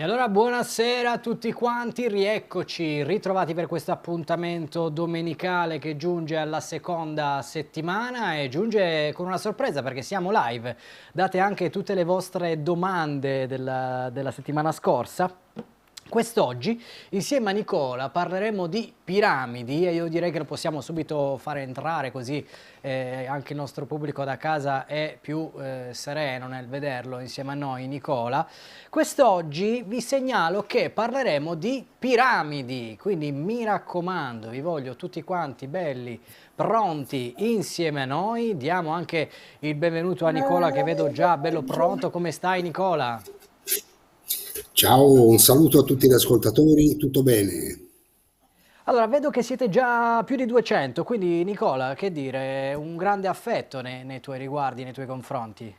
E allora buonasera a tutti quanti, rieccoci, ritrovati per questo appuntamento domenicale che giunge alla seconda settimana e giunge con una sorpresa perché siamo live. Date anche tutte le vostre domande della settimana scorsa. Quest'oggi, insieme a Nicola, parleremo di piramidi e io direi che lo possiamo subito fare entrare così anche il nostro pubblico da casa è più sereno nel vederlo insieme a noi, Nicola. Quest'oggi vi segnalo che parleremo di piramidi, quindi mi raccomando, vi voglio tutti quanti belli, pronti insieme a noi. Diamo anche il benvenuto a Nicola che vedo già bello pronto. Come stai, Nicola? Ciao, un saluto a tutti gli ascoltatori, tutto bene? Allora, vedo che siete già più di 200, quindi Nicola, che dire, un grande affetto nei tuoi riguardi, nei tuoi confronti.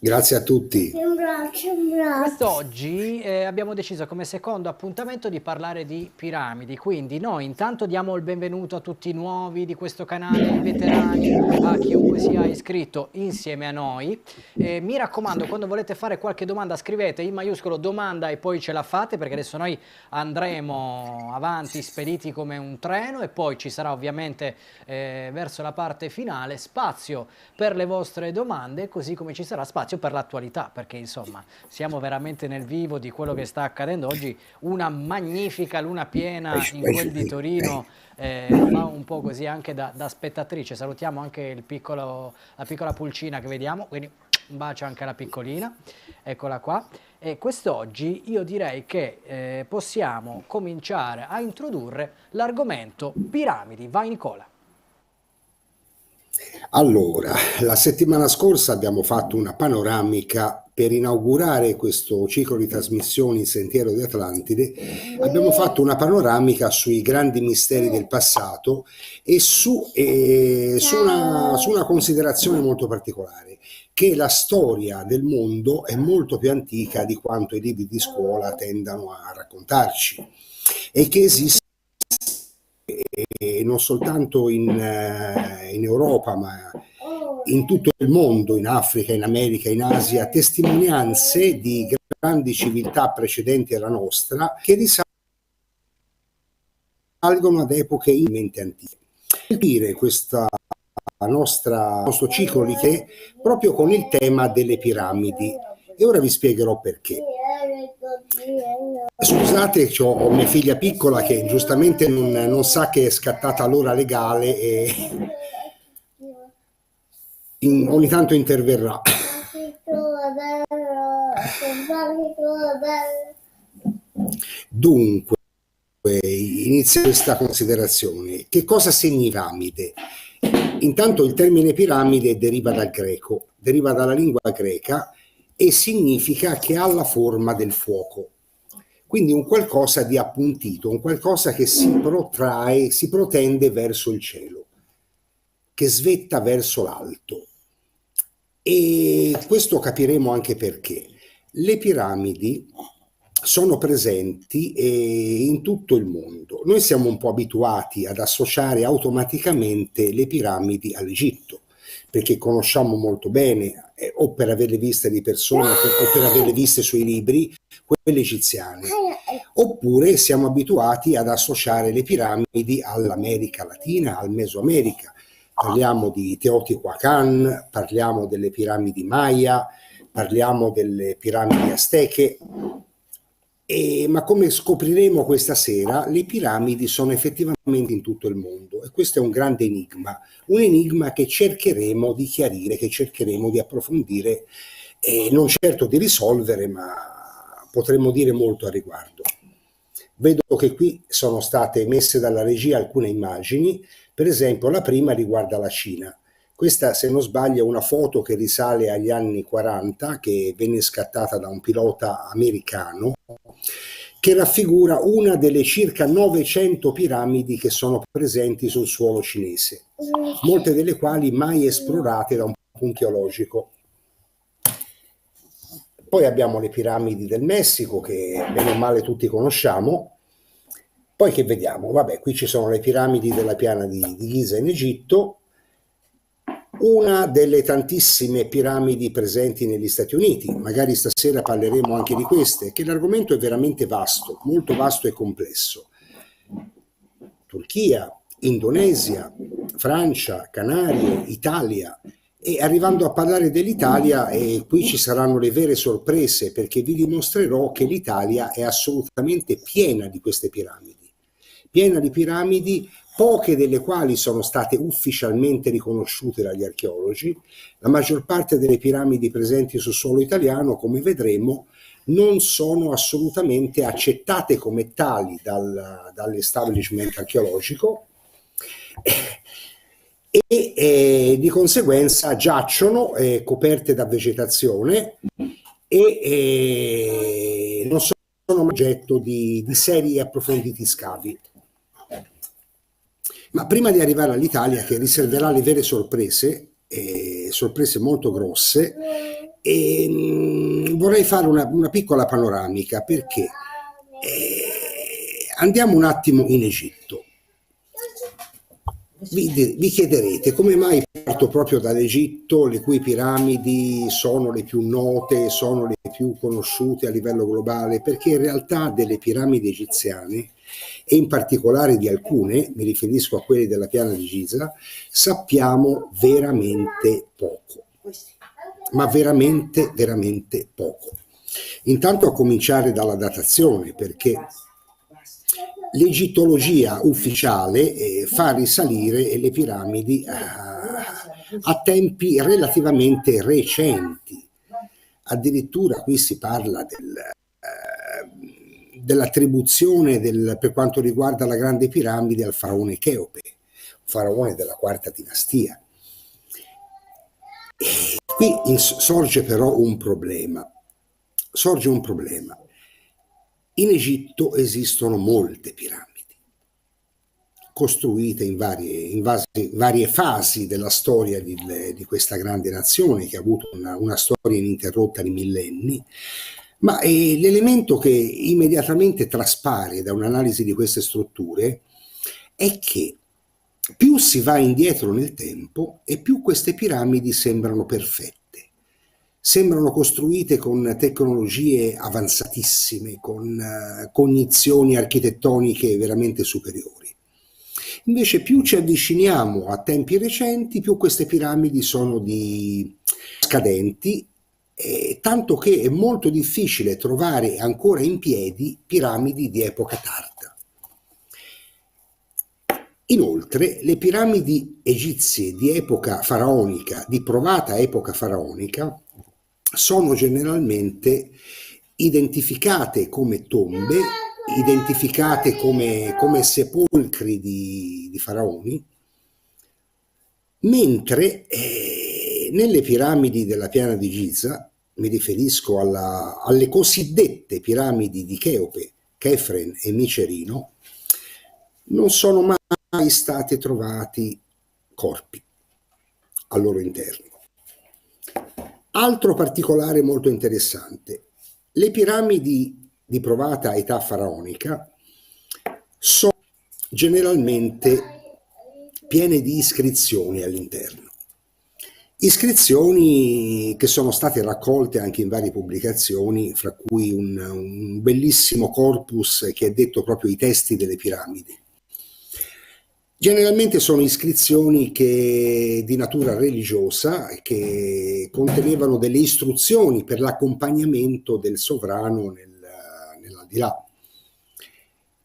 Grazie a tutti. Un braccio, un braccio. Quest'oggi abbiamo deciso come secondo appuntamento di parlare di piramidi, quindi noi intanto diamo il benvenuto a tutti i nuovi di questo canale, ai veterani, a chiunque sia iscritto insieme a noi. Mi raccomando, quando volete fare qualche domanda scrivete in maiuscolo domanda e poi ce la fate perché adesso noi andremo avanti spediti come un treno e poi ci sarà ovviamente verso la parte finale spazio per le vostre domande così come ci sarà spazio per l'attualità perché insomma siamo veramente nel vivo di quello che sta accadendo oggi, una magnifica luna piena in quel di Torino, fa un po' così anche da spettatrice. Salutiamo anche la piccola pulcina che vediamo, quindi un bacio anche alla piccolina, eccola qua. E quest'oggi io direi che possiamo cominciare a introdurre l'argomento piramidi. Vai Nicola. Allora, la settimana scorsa abbiamo fatto una panoramica per inaugurare questo ciclo di trasmissioni Sentiero di Atlantide. Abbiamo fatto una panoramica sui grandi misteri del passato e su una considerazione molto particolare, che la storia del mondo è molto più antica di quanto i libri di scuola tendano a raccontarci e che esiste non soltanto in Europa, ma in tutto il mondo, in Africa, in America, in Asia, testimonianze di grandi civiltà precedenti alla nostra che risalgono ad epoche immense antiche. Dire questo nostro ciclo di che proprio con il tema delle piramidi e ora vi spiegherò perché. Scusate, ho mia figlia piccola che giustamente non sa che è scattata l'ora legale e ogni tanto interverrà. Dunque, inizio questa considerazione. Che cosa significa piramide? Intanto il termine piramide deriva dal greco, deriva dalla lingua greca e significa che ha la forma del fuoco. Quindi un qualcosa di appuntito, un qualcosa che si protrae, si protende verso il cielo, che svetta verso l'alto. E questo capiremo anche perché. Le piramidi sono presenti in tutto il mondo. Noi siamo un po' abituati ad associare automaticamente le piramidi all'Egitto, perché conosciamo molto bene, o per averle viste di persona o per averle viste sui libri, quelle egiziane. Oppure siamo abituati ad associare le piramidi all'America Latina, al Mesoamerica. Parliamo di Teotihuacan, parliamo delle piramidi Maya, parliamo delle piramidi azteche. Ma come scopriremo questa sera, le piramidi sono effettivamente in tutto il mondo e questo è un grande enigma, un enigma che cercheremo di chiarire, che cercheremo di approfondire e non certo di risolvere, ma potremmo dire molto a riguardo. Vedo che qui sono state messe dalla regia alcune immagini, per esempio la prima riguarda la Cina. Questa, se non sbaglio, è una foto che risale agli anni 40, che venne scattata da un pilota americano, che raffigura una delle circa 900 piramidi che sono presenti sul suolo cinese, molte delle quali mai esplorate da un punto geologico. Poi abbiamo le piramidi del Messico, che bene o male tutti conosciamo. Poi che vediamo? Vabbè, qui ci sono le piramidi della piana di Giza in Egitto. una delle tantissime piramidi presenti negli Stati Uniti. Magari stasera parleremo anche di queste, che l'argomento è veramente vasto, molto vasto e complesso. Turchia, Indonesia, Francia, Canarie, Italia. E arrivando a parlare dell'Italia, qui ci saranno le vere sorprese, perché vi dimostrerò che l'Italia è assolutamente piena di queste piramidi. Piena di piramidi, poche delle quali sono state ufficialmente riconosciute dagli archeologi. La maggior parte delle piramidi presenti sul suolo italiano, come vedremo, non sono assolutamente accettate come tali dall'establishment archeologico e di conseguenza giacciono coperte da vegetazione e non sono oggetto di seri e approfonditi scavi. Ma prima di arrivare all'Italia, che riserverà le vere sorprese, sorprese molto grosse, vorrei fare una piccola panoramica, perché andiamo un attimo in Egitto. Vi chiederete come mai parto proprio dall'Egitto, le cui piramidi sono le più note, sono le più conosciute a livello globale, perché in realtà delle piramidi egiziane, e in particolare di alcune, mi riferisco a quelle della Piana di Giza, sappiamo veramente poco, ma veramente, veramente poco. Intanto a cominciare dalla datazione, perché l'egittologia ufficiale fa risalire le piramidi a tempi relativamente recenti. Addirittura qui si parla dell'attribuzione per quanto riguarda la Grande Piramide al faraone Cheope, faraone della quarta dinastia. E qui sorge però un problema. Sorge un problema. In Egitto esistono molte piramidi, costruite in varie fasi della storia di questa grande nazione, che ha avuto una storia ininterrotta di millenni, ma l'elemento che immediatamente traspare da un'analisi di queste strutture è che più si va indietro nel tempo e più queste piramidi sembrano perfette. Sembrano costruite con tecnologie avanzatissime, con cognizioni architettoniche veramente superiori. Invece più ci avviciniamo a tempi recenti, più queste piramidi sono scadenti, tanto che è molto difficile trovare ancora in piedi piramidi di epoca tarda. Inoltre, le piramidi egizie di epoca faraonica, di provata epoca faraonica, sono generalmente identificate come tombe, identificate come sepolcri di faraoni, mentre nelle piramidi della Piana di Giza, mi riferisco alle cosiddette piramidi di Cheope, Chefren e Micerino, non sono mai stati trovati corpi al loro interno. Altro particolare molto interessante: le piramidi di provata età faraonica sono generalmente piene di iscrizioni all'interno. Iscrizioni che sono state raccolte anche in varie pubblicazioni, fra cui un bellissimo corpus che è detto proprio i testi delle piramidi. Generalmente sono iscrizioni di natura religiosa, che contenevano delle istruzioni per l'accompagnamento del sovrano nell'aldilà.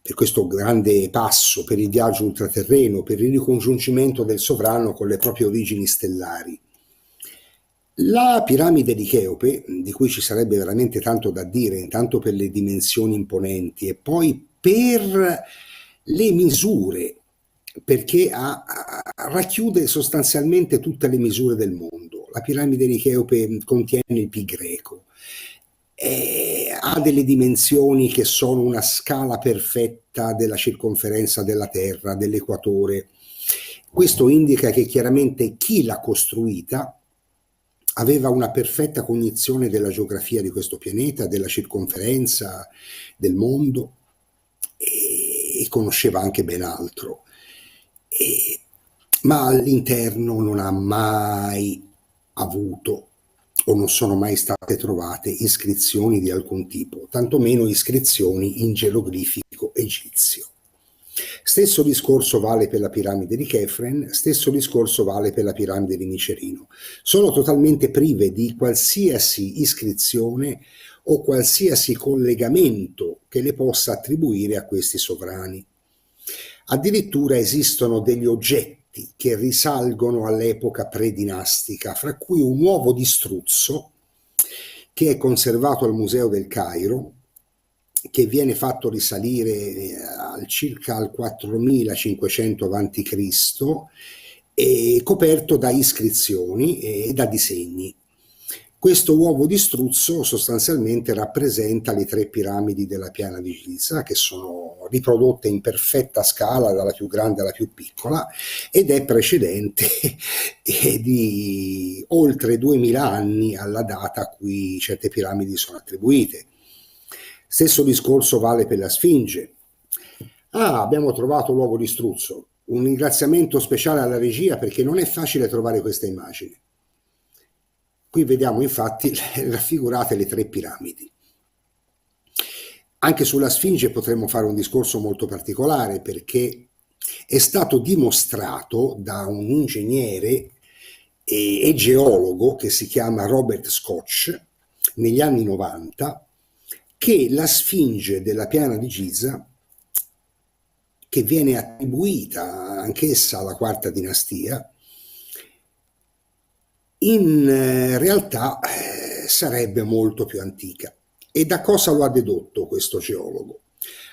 Per questo grande passo, per il viaggio ultraterreno, per il ricongiungimento del sovrano con le proprie origini stellari. La piramide di Cheope, di cui ci sarebbe veramente tanto da dire, intanto per le dimensioni imponenti e poi per le misure, perché racchiude sostanzialmente tutte le misure del mondo. La piramide di Cheope contiene il pi greco, ha delle dimensioni che sono una scala perfetta della circonferenza della Terra, dell'equatore. Questo indica che chiaramente chi l'ha costruita aveva una perfetta cognizione della geografia di questo pianeta, della circonferenza del mondo, e conosceva anche ben altro. ma all'interno non ha mai avuto o non sono mai state trovate iscrizioni di alcun tipo, tantomeno iscrizioni in geroglifico egizio. Stesso discorso vale per la piramide di Chefren, stesso discorso vale per la piramide di Micerino. Sono totalmente prive di qualsiasi iscrizione o qualsiasi collegamento che le possa attribuire a questi sovrani. Addirittura esistono degli oggetti che risalgono all'epoca predinastica, fra cui un uovo di struzzo che è conservato al Museo del Cairo, che viene fatto risalire circa al 4500 a.C., e coperto da iscrizioni e da disegni. Questo uovo di struzzo sostanzialmente rappresenta le 3 piramidi della piana di Giza, che sono riprodotte in perfetta scala dalla più grande alla più piccola, ed è precedente di oltre 2000 anni alla data a cui certe piramidi sono attribuite. Stesso discorso vale per la Sfinge. Abbiamo trovato l'uovo di struzzo. Un ringraziamento speciale alla regia, perché non è facile trovare questa immagine. Qui vediamo infatti raffigurate le 3 piramidi. Anche sulla Sfinge potremmo fare un discorso molto particolare, perché è stato dimostrato da un ingegnere e geologo che si chiama Robert Scotch negli anni 90, che la Sfinge della piana di Giza, che viene attribuita anch'essa alla quarta dinastia, in realtà sarebbe molto più antica. E da cosa lo ha dedotto questo geologo?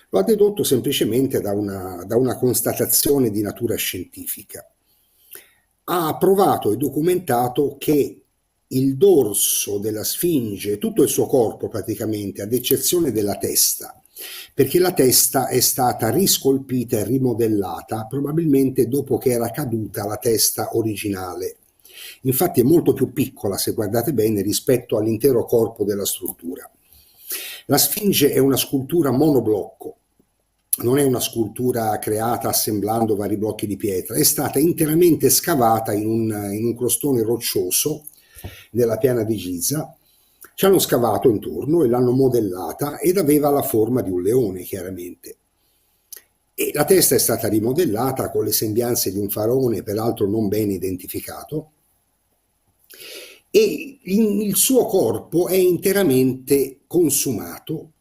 Lo ha dedotto semplicemente da una constatazione di natura scientifica. Ha provato e documentato che il dorso della Sfinge, tutto il suo corpo praticamente, ad eccezione della testa, perché la testa è stata riscolpita e rimodellata probabilmente dopo che era caduta la testa originale. Infatti è molto più piccola, se guardate bene, rispetto all'intero corpo della struttura. La Sfinge è una scultura monoblocco, non è una scultura creata assemblando vari blocchi di pietra, è stata interamente scavata in un crostone roccioso nella piana di Giza. Ci hanno scavato intorno e l'hanno modellata, ed aveva la forma di un leone, chiaramente. E la testa è stata rimodellata con le sembianze di un faraone, peraltro non ben identificato, e il suo corpo è interamente consumato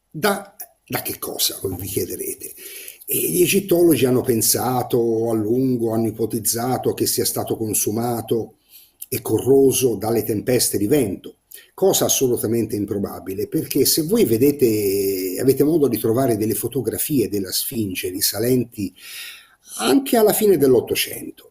da che cosa, voi vi chiederete. E gli egittologi hanno pensato a lungo, hanno ipotizzato che sia stato consumato e corroso dalle tempeste di vento, cosa assolutamente improbabile, perché se voi avete modo di trovare delle fotografie della Sfinge risalenti anche alla fine dell'Ottocento,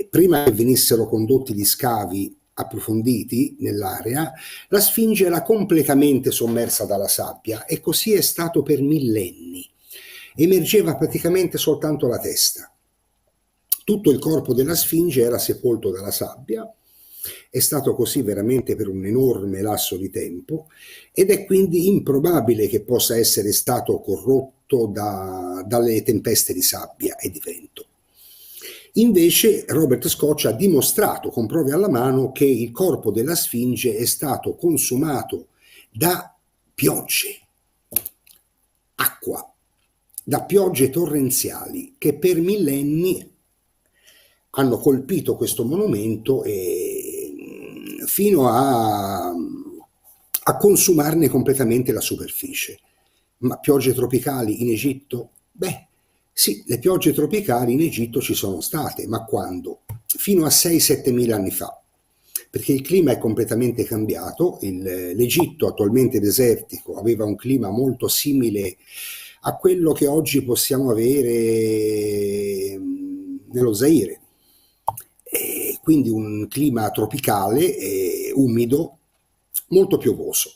prima che venissero condotti gli scavi approfonditi nell'area, la Sfinge era completamente sommersa dalla sabbia, e così è stato per millenni. Emergeva praticamente soltanto la testa. Tutto il corpo della Sfinge era sepolto dalla sabbia, è stato così veramente per un enorme lasso di tempo, ed è quindi improbabile che possa essere stato corrotto dalle tempeste di sabbia e di vento. Invece Robert Scotch ha dimostrato con prove alla mano che il corpo della Sfinge è stato consumato da piogge, acqua, da piogge torrenziali che per millenni hanno colpito questo monumento fino a consumarne completamente la superficie. Ma piogge tropicali in Egitto? Beh, sì, le piogge tropicali in Egitto ci sono state, ma quando? Fino a 6-7 mila anni fa, perché il clima è completamente cambiato. L'Egitto, attualmente desertico, aveva un clima molto simile a quello che oggi possiamo avere nello Zaire, quindi un clima tropicale, umido, molto piovoso.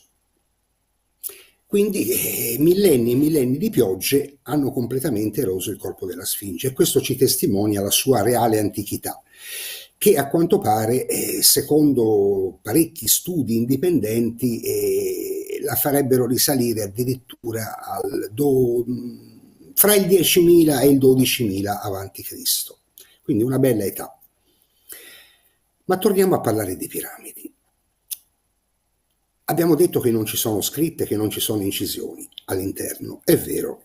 Quindi millenni e millenni di piogge hanno completamente eroso il corpo della Sfinge, e questo ci testimonia la sua reale antichità, che a quanto pare, secondo parecchi studi indipendenti, la farebbero risalire addirittura fra il 10.000 e il 12.000 avanti Cristo, quindi una bella età. Ma torniamo a parlare di piramidi. Abbiamo detto che non ci sono scritte, che non ci sono incisioni all'interno, è vero,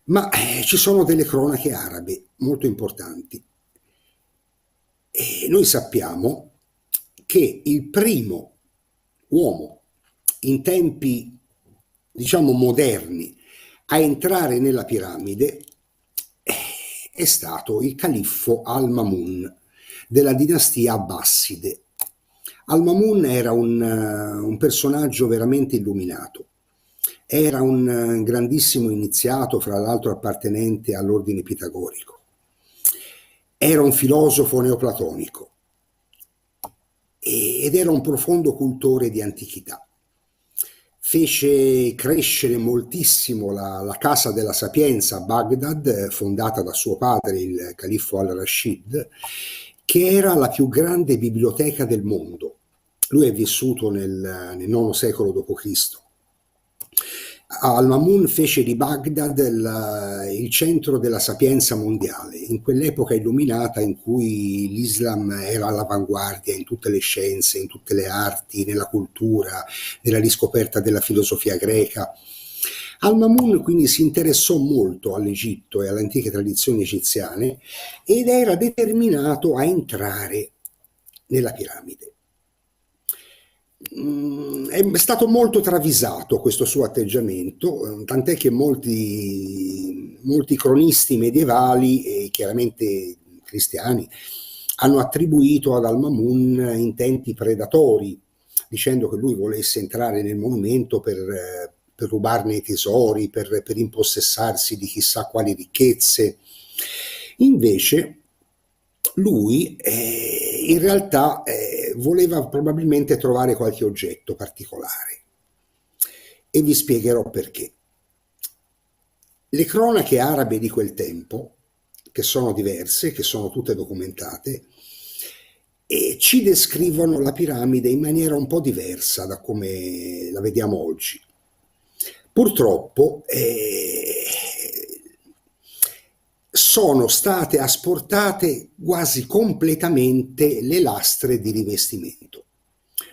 ma ci sono delle cronache arabe molto importanti e noi sappiamo che il primo uomo in tempi, diciamo, moderni a entrare nella piramide è stato il califfo Al-Mamun della dinastia Abbaside. Al-Mamun era un personaggio veramente illuminato, era un grandissimo iniziato, fra l'altro appartenente all'ordine pitagorico, era un filosofo neoplatonico ed era un profondo cultore di antichità. Fece crescere moltissimo la Casa della Sapienza a Baghdad, fondata da suo padre, il califfo al-Rashid, che era la più grande biblioteca del mondo. Lui è vissuto nel IX secolo d.C. Al-Mamun fece di Baghdad il centro della sapienza mondiale, in quell'epoca illuminata in cui l'Islam era all'avanguardia in tutte le scienze, in tutte le arti, nella cultura, nella riscoperta della filosofia greca. Al-Mamun quindi si interessò molto all'Egitto e alle antiche tradizioni egiziane ed era determinato a entrare nella piramide. È stato molto travisato questo suo atteggiamento, tant'è che molti cronisti medievali e chiaramente cristiani hanno attribuito ad Al-Mamun intenti predatori, dicendo che lui volesse entrare nel monumento per rubarne i tesori, per impossessarsi di chissà quali ricchezze. Invece lui in realtà voleva probabilmente trovare qualche oggetto particolare e vi spiegherò perché. Le cronache arabe di quel tempo, che sono diverse, che sono tutte documentate, ci descrivono la piramide in maniera un po' diversa da come la vediamo oggi. Purtroppo sono state asportate quasi completamente le lastre di rivestimento.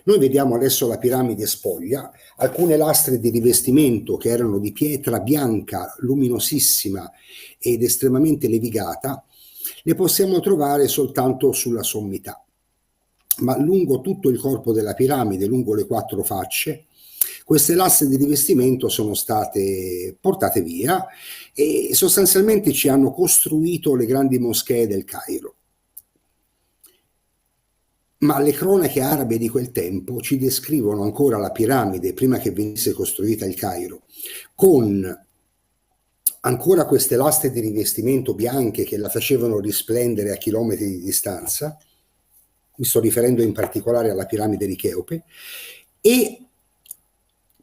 Noi vediamo adesso la piramide spoglia, alcune lastre di rivestimento che erano di pietra bianca, luminosissima ed estremamente levigata, le possiamo trovare soltanto sulla sommità. Ma lungo tutto il corpo della piramide, lungo le 4 facce, queste lastre di rivestimento sono state portate via e sostanzialmente ci hanno costruito le grandi moschee del Cairo. Ma le cronache arabe di quel tempo ci descrivono ancora la piramide, prima che venisse costruita il Cairo, con ancora queste lastre di rivestimento bianche che la facevano risplendere a chilometri di distanza. Mi sto riferendo in particolare alla piramide di Cheope, e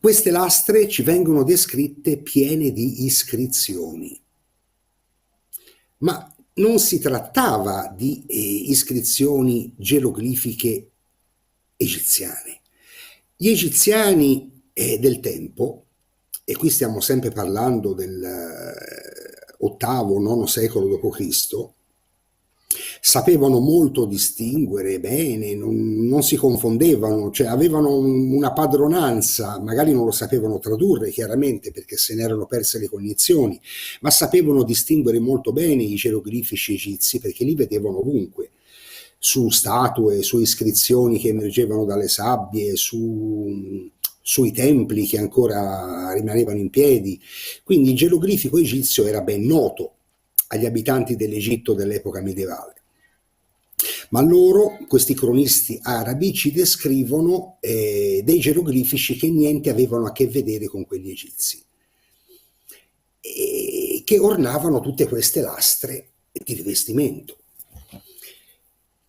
queste lastre ci vengono descritte piene di iscrizioni. Ma non si trattava di iscrizioni geroglifiche egiziane. Gli egiziani del tempo, e qui stiamo sempre parlando del VIII-IX secolo d.C., sapevano molto distinguere bene, non si confondevano, cioè avevano una padronanza, magari non lo sapevano tradurre chiaramente perché se ne erano perse le cognizioni, ma sapevano distinguere molto bene i geroglifici egizi perché li vedevano ovunque, su statue, su iscrizioni che emergevano dalle sabbie, sui templi che ancora rimanevano in piedi. Quindi il geroglifico egizio era ben noto agli abitanti dell'Egitto dell'epoca medievale. Ma loro, questi cronisti arabi, ci descrivono dei geroglifici che niente avevano a che vedere con quelli egizi, e che ornavano tutte queste lastre di rivestimento,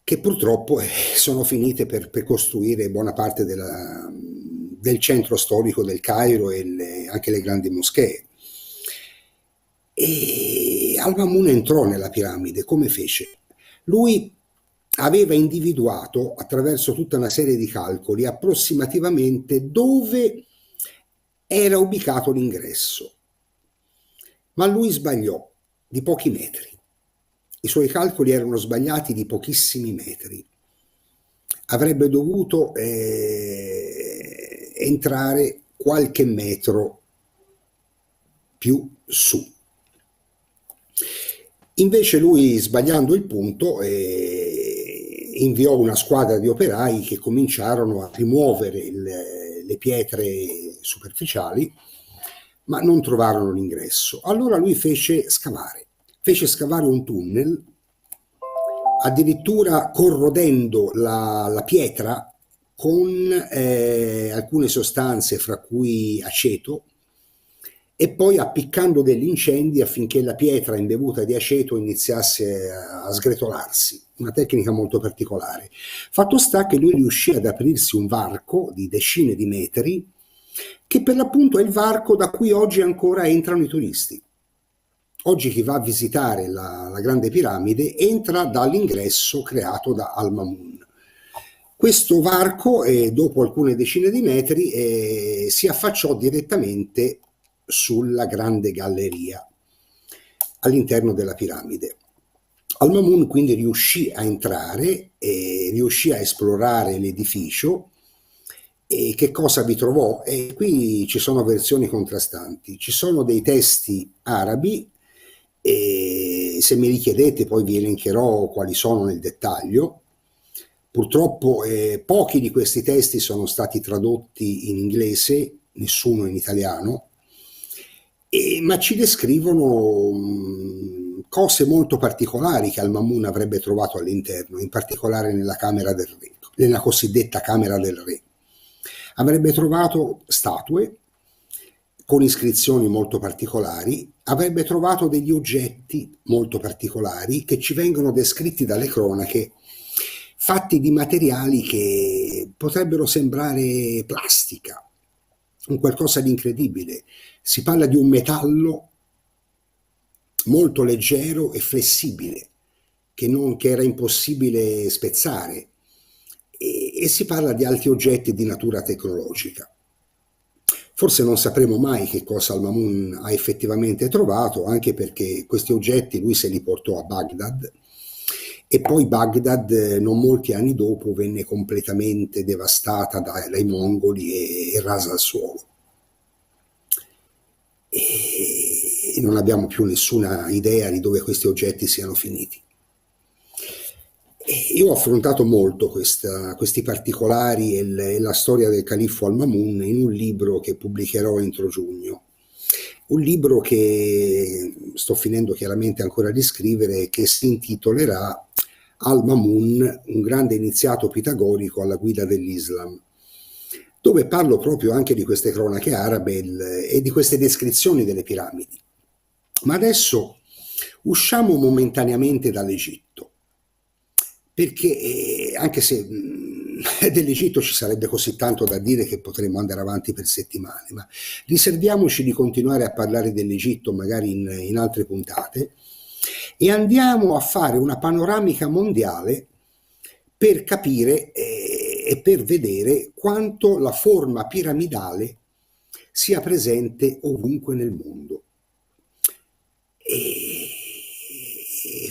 che purtroppo sono finite per costruire buona parte del centro storico del Cairo e anche le grandi moschee. E Al-Mamun entrò nella piramide. Come fece? Lui aveva individuato attraverso tutta una serie di calcoli approssimativamente dove era ubicato l'ingresso. ma lui sbagliò di pochi metri. I suoi calcoli erano sbagliati di pochissimi metri. Avrebbe dovuto entrare qualche metro più su. Invece lui, sbagliando il punto, inviò una squadra di operai che cominciarono a rimuovere le pietre superficiali, ma non trovarono l'ingresso. Allora lui fece scavare un tunnel, addirittura corrodendo la pietra con alcune sostanze, fra cui aceto, e poi appiccando degli incendi affinché la pietra imbevuta di aceto iniziasse a sgretolarsi, una tecnica molto particolare. Fatto sta che lui riuscì ad aprirsi un varco di decine di metri, che per l'appunto è il varco da cui oggi ancora entrano i turisti. Oggi chi va a visitare la Grande Piramide entra dall'ingresso creato da Al-Mamun. Questo varco, dopo alcune decine di metri, si affacciò direttamente sulla grande galleria all'interno della piramide. Al-Mamun quindi riuscì a entrare e riuscì a esplorare l'edificio. E che cosa vi trovò? E qui ci sono versioni contrastanti. Ci sono dei testi arabi, e se mi richiedete poi vi elencherò quali sono nel dettaglio. Purtroppo pochi di questi testi sono stati tradotti in inglese, nessuno in italiano, ma ci descrivono cose molto particolari che Al-Mamun avrebbe trovato all'interno, in particolare nella camera del re, nella cosiddetta camera del re. Avrebbe trovato statue con iscrizioni molto particolari, avrebbe trovato degli oggetti molto particolari che ci vengono descritti dalle cronache, fatti di materiali che potrebbero sembrare plastica, un qualcosa di incredibile. Si parla di un metallo molto leggero e flessibile, che era impossibile spezzare, e si parla di altri oggetti di natura tecnologica. Forse non sapremo mai che cosa Al-Mamun ha effettivamente trovato, anche perché questi oggetti lui se li portò a Baghdad, e poi Baghdad non molti anni dopo venne completamente devastata dai mongoli e rasa al suolo. E non abbiamo più nessuna idea di dove questi oggetti siano finiti. Io ho affrontato molto questi particolari e la storia del califfo Al-Mamun in un libro che pubblicherò entro giugno. Un libro che sto finendo chiaramente ancora di scrivere, che si intitolerà Al-Mamun, un grande iniziato pitagorico alla guida dell'Islam, dove parlo proprio anche di queste cronache arabe e di queste descrizioni delle piramidi. Ma adesso usciamo momentaneamente dall'Egitto, perché anche se dell'Egitto ci sarebbe così tanto da dire che potremmo andare avanti per settimane, ma riserviamoci di continuare a parlare dell'Egitto magari in altre puntate, e andiamo a fare una panoramica mondiale per capire e per vedere quanto la forma piramidale sia presente ovunque nel mondo. E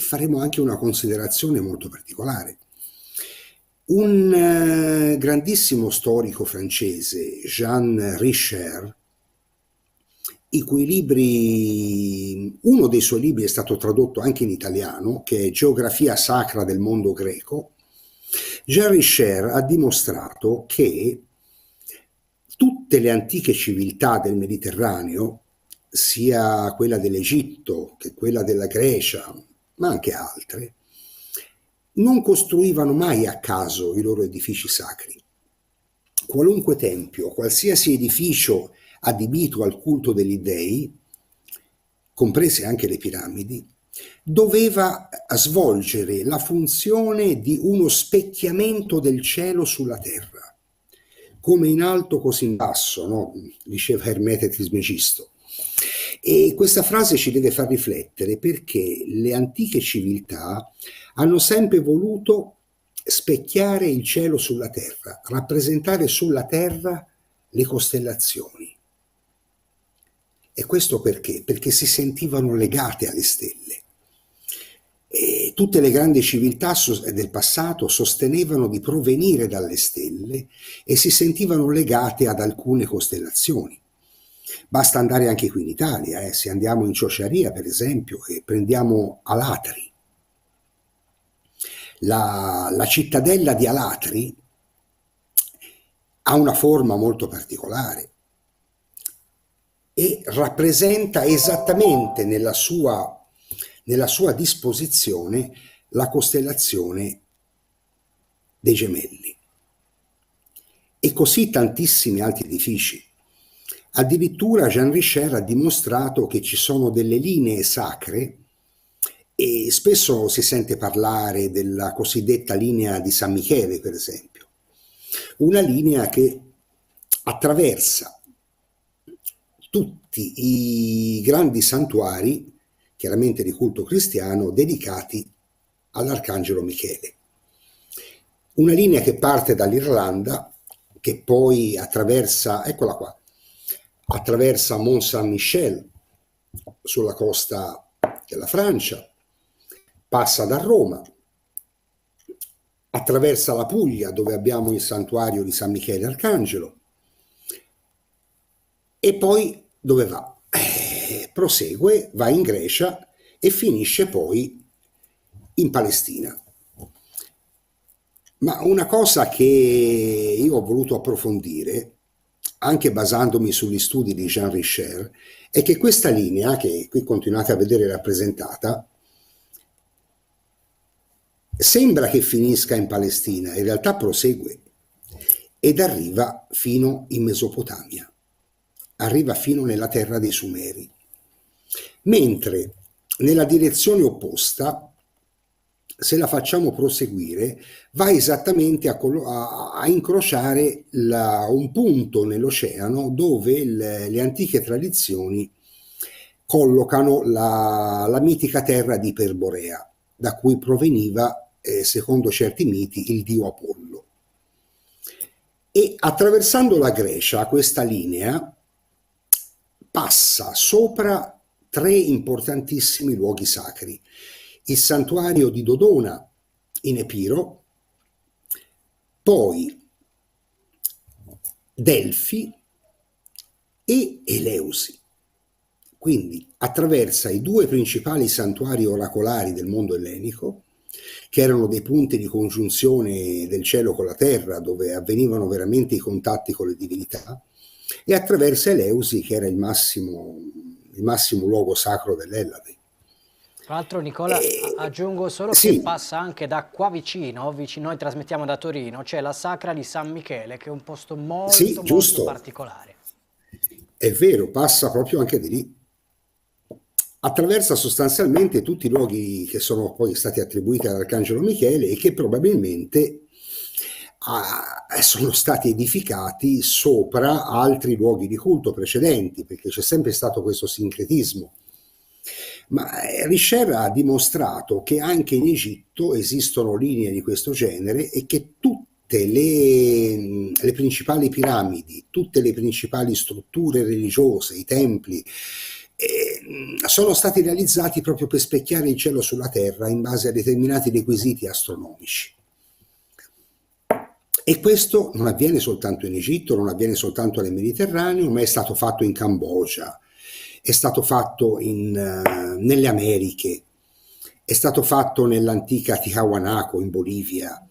faremo anche una considerazione molto particolare. Un grandissimo storico francese, Jean Richer, i cui libri, uno dei suoi libri è stato tradotto anche in italiano, che è Geografia sacra del mondo greco, Jean Richer ha dimostrato che tutte le antiche civiltà del Mediterraneo, sia quella dell'Egitto che quella della Grecia, ma anche altre, non costruivano mai a caso i loro edifici sacri. Qualunque tempio, qualsiasi edificio adibito al culto degli dei, comprese anche le piramidi, doveva svolgere la funzione di uno specchiamento del cielo sulla terra, come in alto così in basso, no? Diceva Ermete Trismegisto. E questa frase ci deve far riflettere, perché le antiche civiltà hanno sempre voluto specchiare il cielo sulla terra, rappresentare sulla terra le costellazioni. E questo perché? Perché si sentivano legate alle stelle. E tutte le grandi civiltà del passato sostenevano di provenire dalle stelle e si sentivano legate ad alcune costellazioni. Basta andare anche qui in Italia, se andiamo in Ciociaria per esempio e prendiamo Alatri. La cittadella di Alatri ha una forma molto particolare e rappresenta esattamente nella sua disposizione la costellazione dei Gemelli. E così tantissimi altri edifici. Addirittura Jean Richer ha dimostrato che ci sono delle linee sacre, e spesso si sente parlare della cosiddetta linea di San Michele, per esempio. Una linea che attraversa tutti i grandi santuari, chiaramente di culto cristiano, dedicati all'Arcangelo Michele. Una linea che parte dall'Irlanda, che poi attraversa, eccola qua, attraversa Mont Saint-Michel sulla costa della Francia, passa da Roma, attraversa la Puglia dove abbiamo il santuario di San Michele Arcangelo e poi dove va? Prosegue, va in Grecia e finisce poi in Palestina. Ma una cosa che io ho voluto approfondire, anche basandomi sugli studi di Jean Richer, è che questa linea, che qui continuate a vedere rappresentata, sembra che finisca in Palestina, in realtà prosegue ed arriva fino in Mesopotamia, arriva fino nella terra dei Sumeri, mentre nella direzione opposta, se la facciamo proseguire, va esattamente a incrociare un punto nell'oceano dove le antiche tradizioni collocano la mitica terra di Iperborea, da cui proveniva, secondo certi miti, il dio Apollo. E attraversando la Grecia, questa linea passa sopra 3 importantissimi luoghi sacri: il santuario di Dodona in Epiro, poi Delfi e Eleusi. Quindi attraversa i 2 principali santuari oracolari del mondo ellenico, che erano dei punti di congiunzione del cielo con la terra, dove avvenivano veramente i contatti con le divinità, e attraversa Eleusi, che era il massimo luogo sacro dell'Ellade. Tra l'altro, Nicola, aggiungo solo sì, che passa anche da qua vicino, noi trasmettiamo da Torino, c'è la Sacra di San Michele, che è un posto molto, molto particolare. È vero, passa proprio anche di lì. Attraversa sostanzialmente tutti i luoghi che sono poi stati attribuiti all'Arcangelo Michele e che probabilmente sono stati edificati sopra altri luoghi di culto precedenti, perché c'è sempre stato questo sincretismo. Ma Richer ha dimostrato che anche in Egitto esistono linee di questo genere e che tutte le principali piramidi, tutte le principali strutture religiose, i templi, sono stati realizzati proprio per specchiare il cielo sulla terra in base a determinati requisiti astronomici. E questo non avviene soltanto in Egitto, non avviene soltanto nel Mediterraneo, ma è stato fatto in Cambogia, è stato fatto nelle Americhe, è stato fatto nell'antica Tiahuanaco in Bolivia,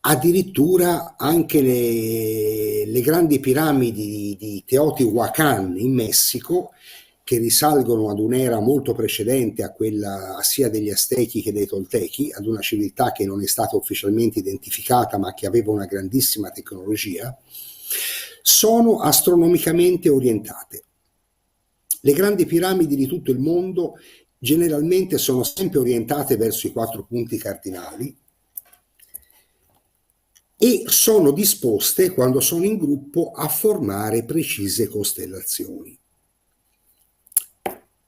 addirittura anche le grandi piramidi di Teotihuacan in Messico, che risalgono ad un'era molto precedente a quella sia degli Aztechi che dei Toltechi, ad una civiltà che non è stata ufficialmente identificata ma che aveva una grandissima tecnologia, sono astronomicamente orientate. Le grandi piramidi di tutto il mondo generalmente sono sempre orientate verso i 4 punti cardinali e sono disposte, quando sono in gruppo, a formare precise costellazioni.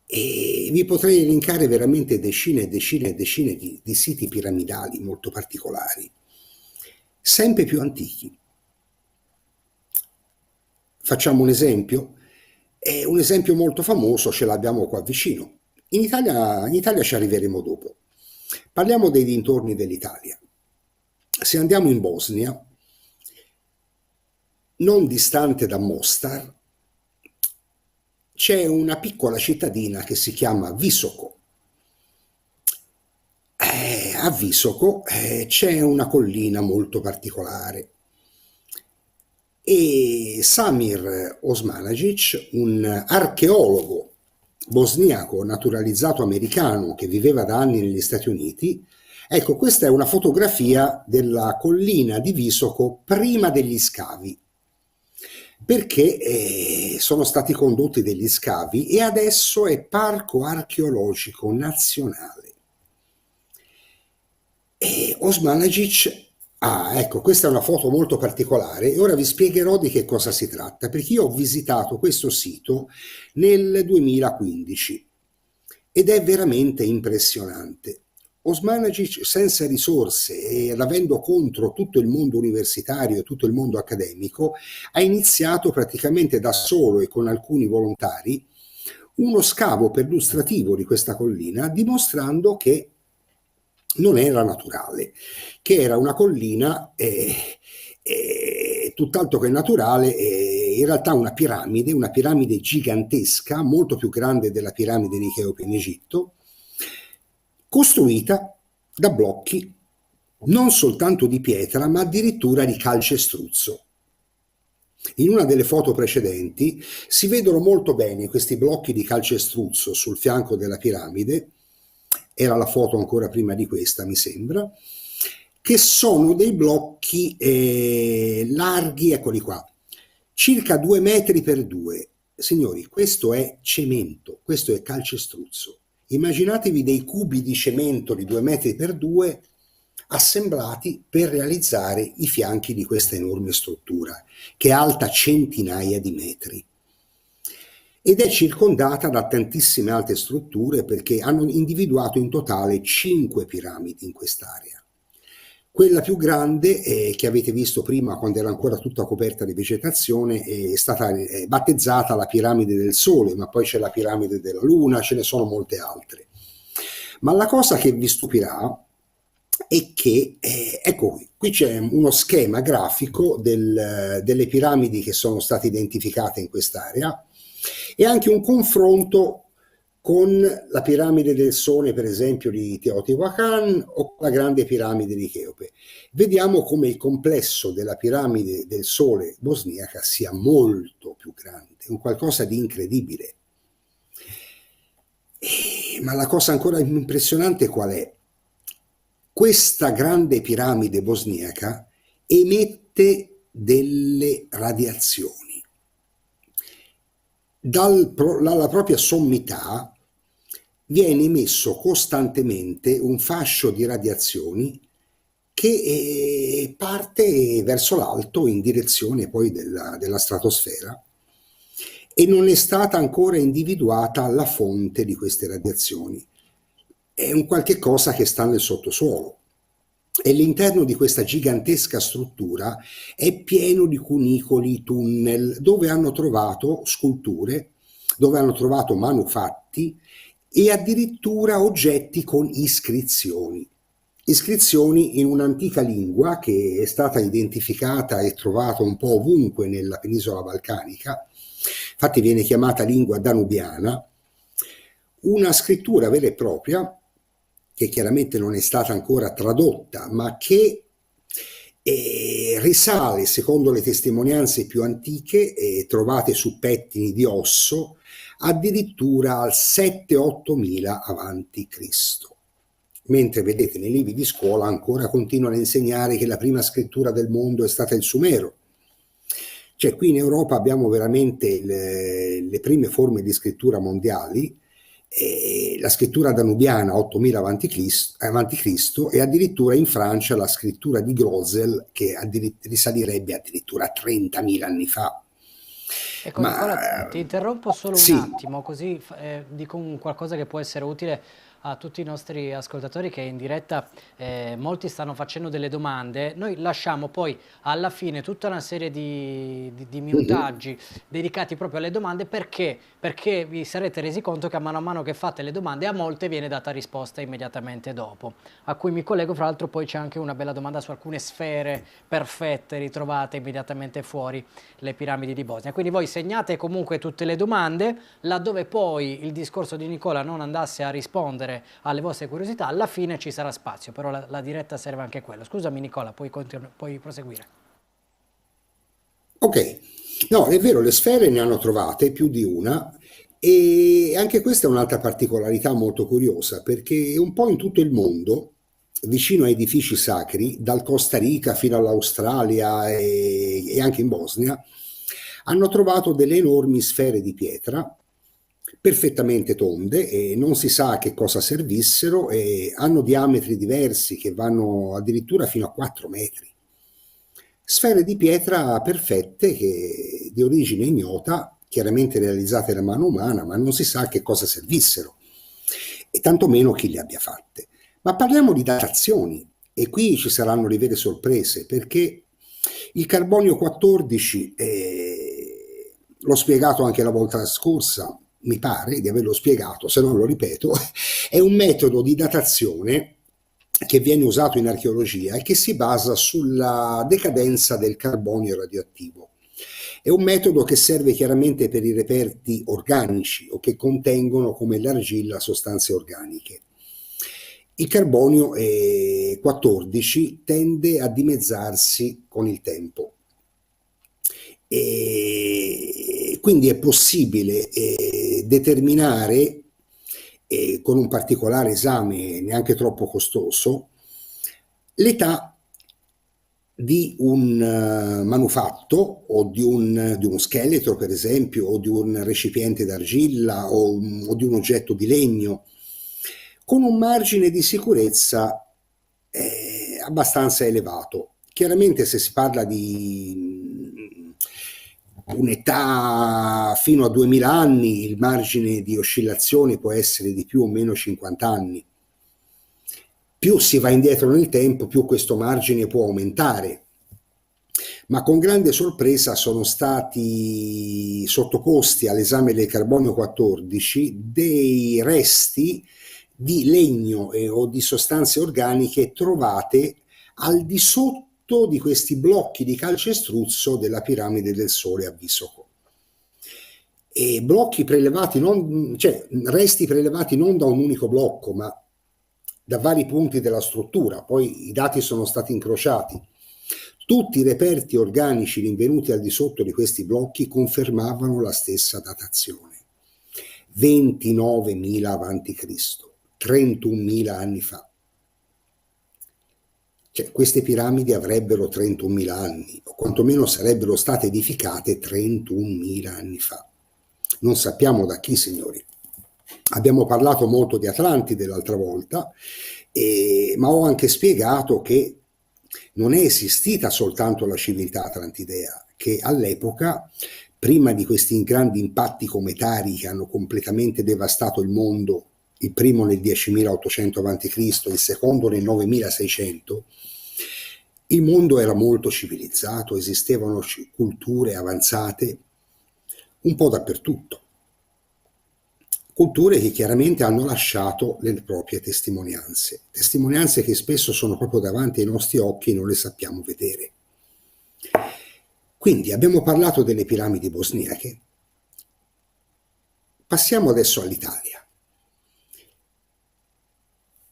E vi potrei elencare veramente decine e decine e decine di siti piramidali molto particolari, sempre più antichi. Facciamo un esempio. E un esempio molto famoso ce l'abbiamo qua vicino. In Italia ci arriveremo dopo. Parliamo dei dintorni dell'Italia. Se andiamo in Bosnia, non distante da Mostar, c'è una piccola cittadina che si chiama Visoko. A Visoko c'è una collina molto particolare e Samir Osmanagic, un archeologo bosniaco naturalizzato americano che viveva da anni negli Stati Uniti, ecco, questa è una fotografia della collina di Visoko prima degli scavi, perché sono stati condotti degli scavi e adesso è parco archeologico nazionale. E Osmanagic, ecco, questa è una foto molto particolare e ora vi spiegherò di che cosa si tratta, perché io ho visitato questo sito nel 2015 ed è veramente impressionante. Osmanagic, senza risorse e avendo contro tutto il mondo universitario e tutto il mondo accademico, ha iniziato praticamente da solo e con alcuni volontari uno scavo perlustrativo di questa collina, dimostrando che non era naturale, che era una collina tutt'altro che naturale, in realtà una piramide gigantesca, molto più grande della piramide di Cheope in Egitto, costruita da blocchi non soltanto di pietra, ma addirittura di calcestruzzo. In una delle foto precedenti si vedono molto bene questi blocchi di calcestruzzo sul fianco della piramide, era la foto ancora prima di questa, mi sembra, che sono dei blocchi larghi, eccoli qua, circa 2 metri per 2. Signori, questo è cemento, questo è calcestruzzo. Immaginatevi dei cubi di cemento di 2 metri per 2 assemblati per realizzare i fianchi di questa enorme struttura, che è alta centinaia di metri. Ed è circondata da tantissime altre strutture perché hanno individuato in totale 5 piramidi in quest'area. Quella più grande, che avete visto prima quando era ancora tutta coperta di vegetazione, è stata battezzata la piramide del Sole, ma poi c'è la piramide della Luna, ce ne sono molte altre. Ma la cosa che vi stupirà è che, ecco qui c'è uno schema grafico delle piramidi che sono state identificate in quest'area, e anche un confronto con la piramide del Sole, per esempio, di Teotihuacan o la grande piramide di Cheope. Vediamo come il complesso della piramide del Sole bosniaca sia molto più grande, un qualcosa di incredibile. Ma la cosa ancora più impressionante qual è? Questa grande piramide bosniaca emette delle radiazioni. Dalla propria sommità viene emesso costantemente un fascio di radiazioni che parte verso l'alto in direzione poi della stratosfera, e non è stata ancora individuata la fonte di queste radiazioni. È un qualche cosa che sta nel sottosuolo. E all'interno di questa gigantesca struttura è pieno di cunicoli, tunnel, dove hanno trovato sculture, dove hanno trovato manufatti e addirittura oggetti con iscrizioni. Iscrizioni in un'antica lingua che è stata identificata e trovata un po' ovunque nella penisola balcanica, infatti viene chiamata lingua danubiana, una scrittura vera e propria che chiaramente non è stata ancora tradotta, ma che risale, secondo le testimonianze più antiche trovate su pettini di osso, addirittura al 7-8 mila avanti Cristo. Mentre vedete nei libri di scuola ancora continuano a insegnare che la prima scrittura del mondo è stata il Sumero. Cioè qui in Europa abbiamo veramente le prime forme di scrittura mondiali, la scrittura danubiana 8000 avanti Cristo, e addirittura in Francia la scrittura di Grosel che risalirebbe addirittura a 30.000 anni fa. Ecco, Nicola, ti interrompo solo sì. un attimo, così dico qualcosa che può essere utile a tutti i nostri ascoltatori che in diretta molti stanno facendo delle domande. Noi lasciamo poi alla fine tutta una serie di minutaggi dedicati proprio alle domande perché vi sarete resi conto che a mano che fate le domande a molte viene data risposta immediatamente dopo, a cui mi collego. Fra l'altro poi c'è anche una bella domanda su alcune sfere perfette ritrovate immediatamente fuori le piramidi di Bosnia, quindi voi segnate comunque tutte le domande, laddove poi il discorso di Nicola non andasse a rispondere alle vostre curiosità, alla fine ci sarà spazio, però la diretta serve anche a quello. Scusami Nicola, puoi proseguire. Ok, no, è vero, le sfere ne hanno trovate più di una e anche questa è un'altra particolarità molto curiosa perché un po' in tutto il mondo, vicino a edifici sacri, dal Costa Rica fino all'Australia e anche in Bosnia, hanno trovato delle enormi sfere di pietra perfettamente tonde e non si sa a che cosa servissero e hanno diametri diversi che vanno addirittura fino a 4 metri. Sfere di pietra perfette che di origine ignota, chiaramente realizzate da mano umana, ma non si sa a che cosa servissero e tantomeno chi le abbia fatte. Ma parliamo di datazioni e qui ci saranno le vere sorprese perché il carbonio 14, l'ho spiegato anche la volta scorsa, mi pare di averlo spiegato, se non lo ripeto, è un metodo di datazione che viene usato in archeologia e che si basa sulla decadenza del carbonio radioattivo. È un metodo che serve chiaramente per i reperti organici o che contengono come l'argilla sostanze organiche. Il carbonio 14 tende a dimezzarsi con il tempo e quindi è possibile determinare con un particolare esame neanche troppo costoso l'età di un manufatto o di uno scheletro, per esempio, o di un recipiente d'argilla o di un oggetto di legno, con un margine di sicurezza abbastanza elevato. Chiaramente se si parla di un'età fino a 2000 anni, il margine di oscillazione può essere di più o meno 50 anni. Più si va indietro nel tempo, più questo margine può aumentare. Ma con grande sorpresa sono stati sottoposti all'esame del carbonio 14 dei resti di legno o di sostanze organiche trovate al di sotto di questi blocchi di calcestruzzo della piramide del Sole a Visoko. E blocchi prelevati, resti prelevati non da un unico blocco, ma da vari punti della struttura. Poi i dati sono stati incrociati. Tutti i reperti organici rinvenuti al di sotto di questi blocchi confermavano la stessa datazione. 29.000 a.C., 31.000 anni fa. Cioè, queste piramidi avrebbero 31.000 anni, o quantomeno sarebbero state edificate 31.000 anni fa. Non sappiamo da chi, signori. Abbiamo parlato molto di Atlantide l'altra volta, ma ho anche spiegato che non è esistita soltanto la civiltà atlantidea, che all'epoca, prima di questi grandi impatti cometari che hanno completamente devastato il mondo, il primo nel 10.800 a.C., il secondo nel 9.600, il mondo era molto civilizzato, esistevano culture avanzate un po' dappertutto. Culture che chiaramente hanno lasciato le proprie testimonianze che spesso sono proprio davanti ai nostri occhi e non le sappiamo vedere. Quindi abbiamo parlato delle piramidi bosniache, passiamo adesso all'Italia.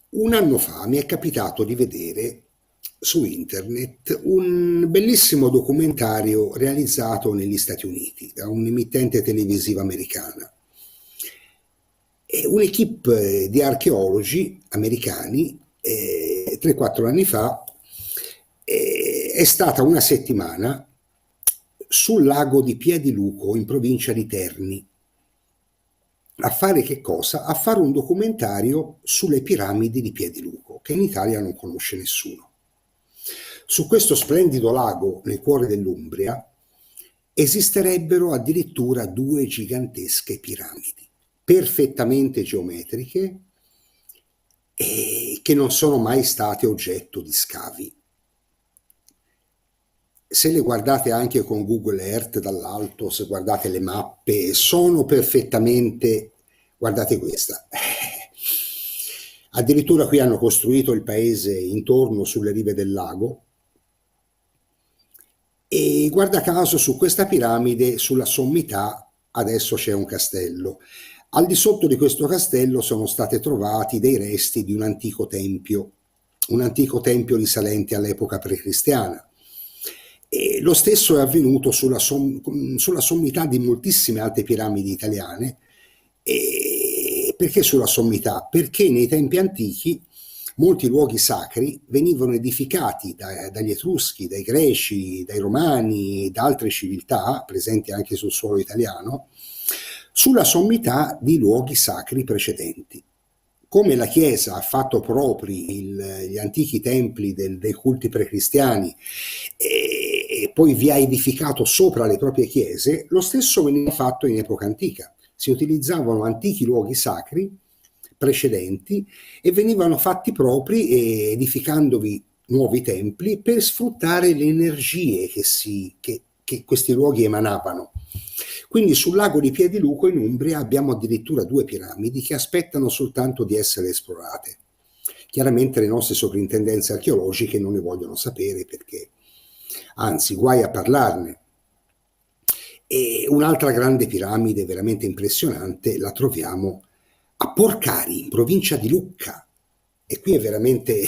Un anno fa mi è capitato di vedere su internet un bellissimo documentario realizzato negli Stati Uniti da un'emittente televisiva americana. Un'equipe di archeologi americani 3-4 anni fa è stata una settimana sul lago di Piediluco in provincia di Terni a fare che cosa? A fare un documentario sulle piramidi di Piediluco che in Italia non conosce nessuno. Su questo splendido lago nel cuore dell'Umbria esisterebbero addirittura 2 gigantesche piramidi perfettamente geometriche, che non sono mai state oggetto di scavi. Se le guardate anche con Google Earth dall'alto, se guardate le mappe, sono perfettamente... Guardate questa. Addirittura qui hanno costruito il paese intorno sulle rive del lago e guarda caso su questa piramide, sulla sommità, adesso c'è un castello. Al di sotto di questo castello sono stati trovati dei resti di un antico tempio risalente all'epoca precristiana. E lo stesso è avvenuto sulla sommità di moltissime altre piramidi italiane. E perché sulla sommità? Perché nei tempi antichi molti luoghi sacri venivano edificati dagli Etruschi, dai Greci, dai Romani, da altre civiltà presenti anche sul suolo italiano, sulla sommità di luoghi sacri precedenti. Come la Chiesa ha fatto propri gli antichi templi dei culti precristiani e poi vi ha edificato sopra le proprie chiese, lo stesso veniva fatto in epoca antica. Si utilizzavano antichi luoghi sacri precedenti e venivano fatti propri, edificandovi nuovi templi per sfruttare le energie che questi luoghi emanavano. Quindi sul lago di Piediluco in Umbria abbiamo addirittura 2 piramidi che aspettano soltanto di essere esplorate. Chiaramente le nostre sovrintendenze archeologiche non ne vogliono sapere perché, anzi, guai a parlarne. E un'altra grande piramide veramente impressionante la troviamo a Porcari, in provincia di Lucca. E qui è veramente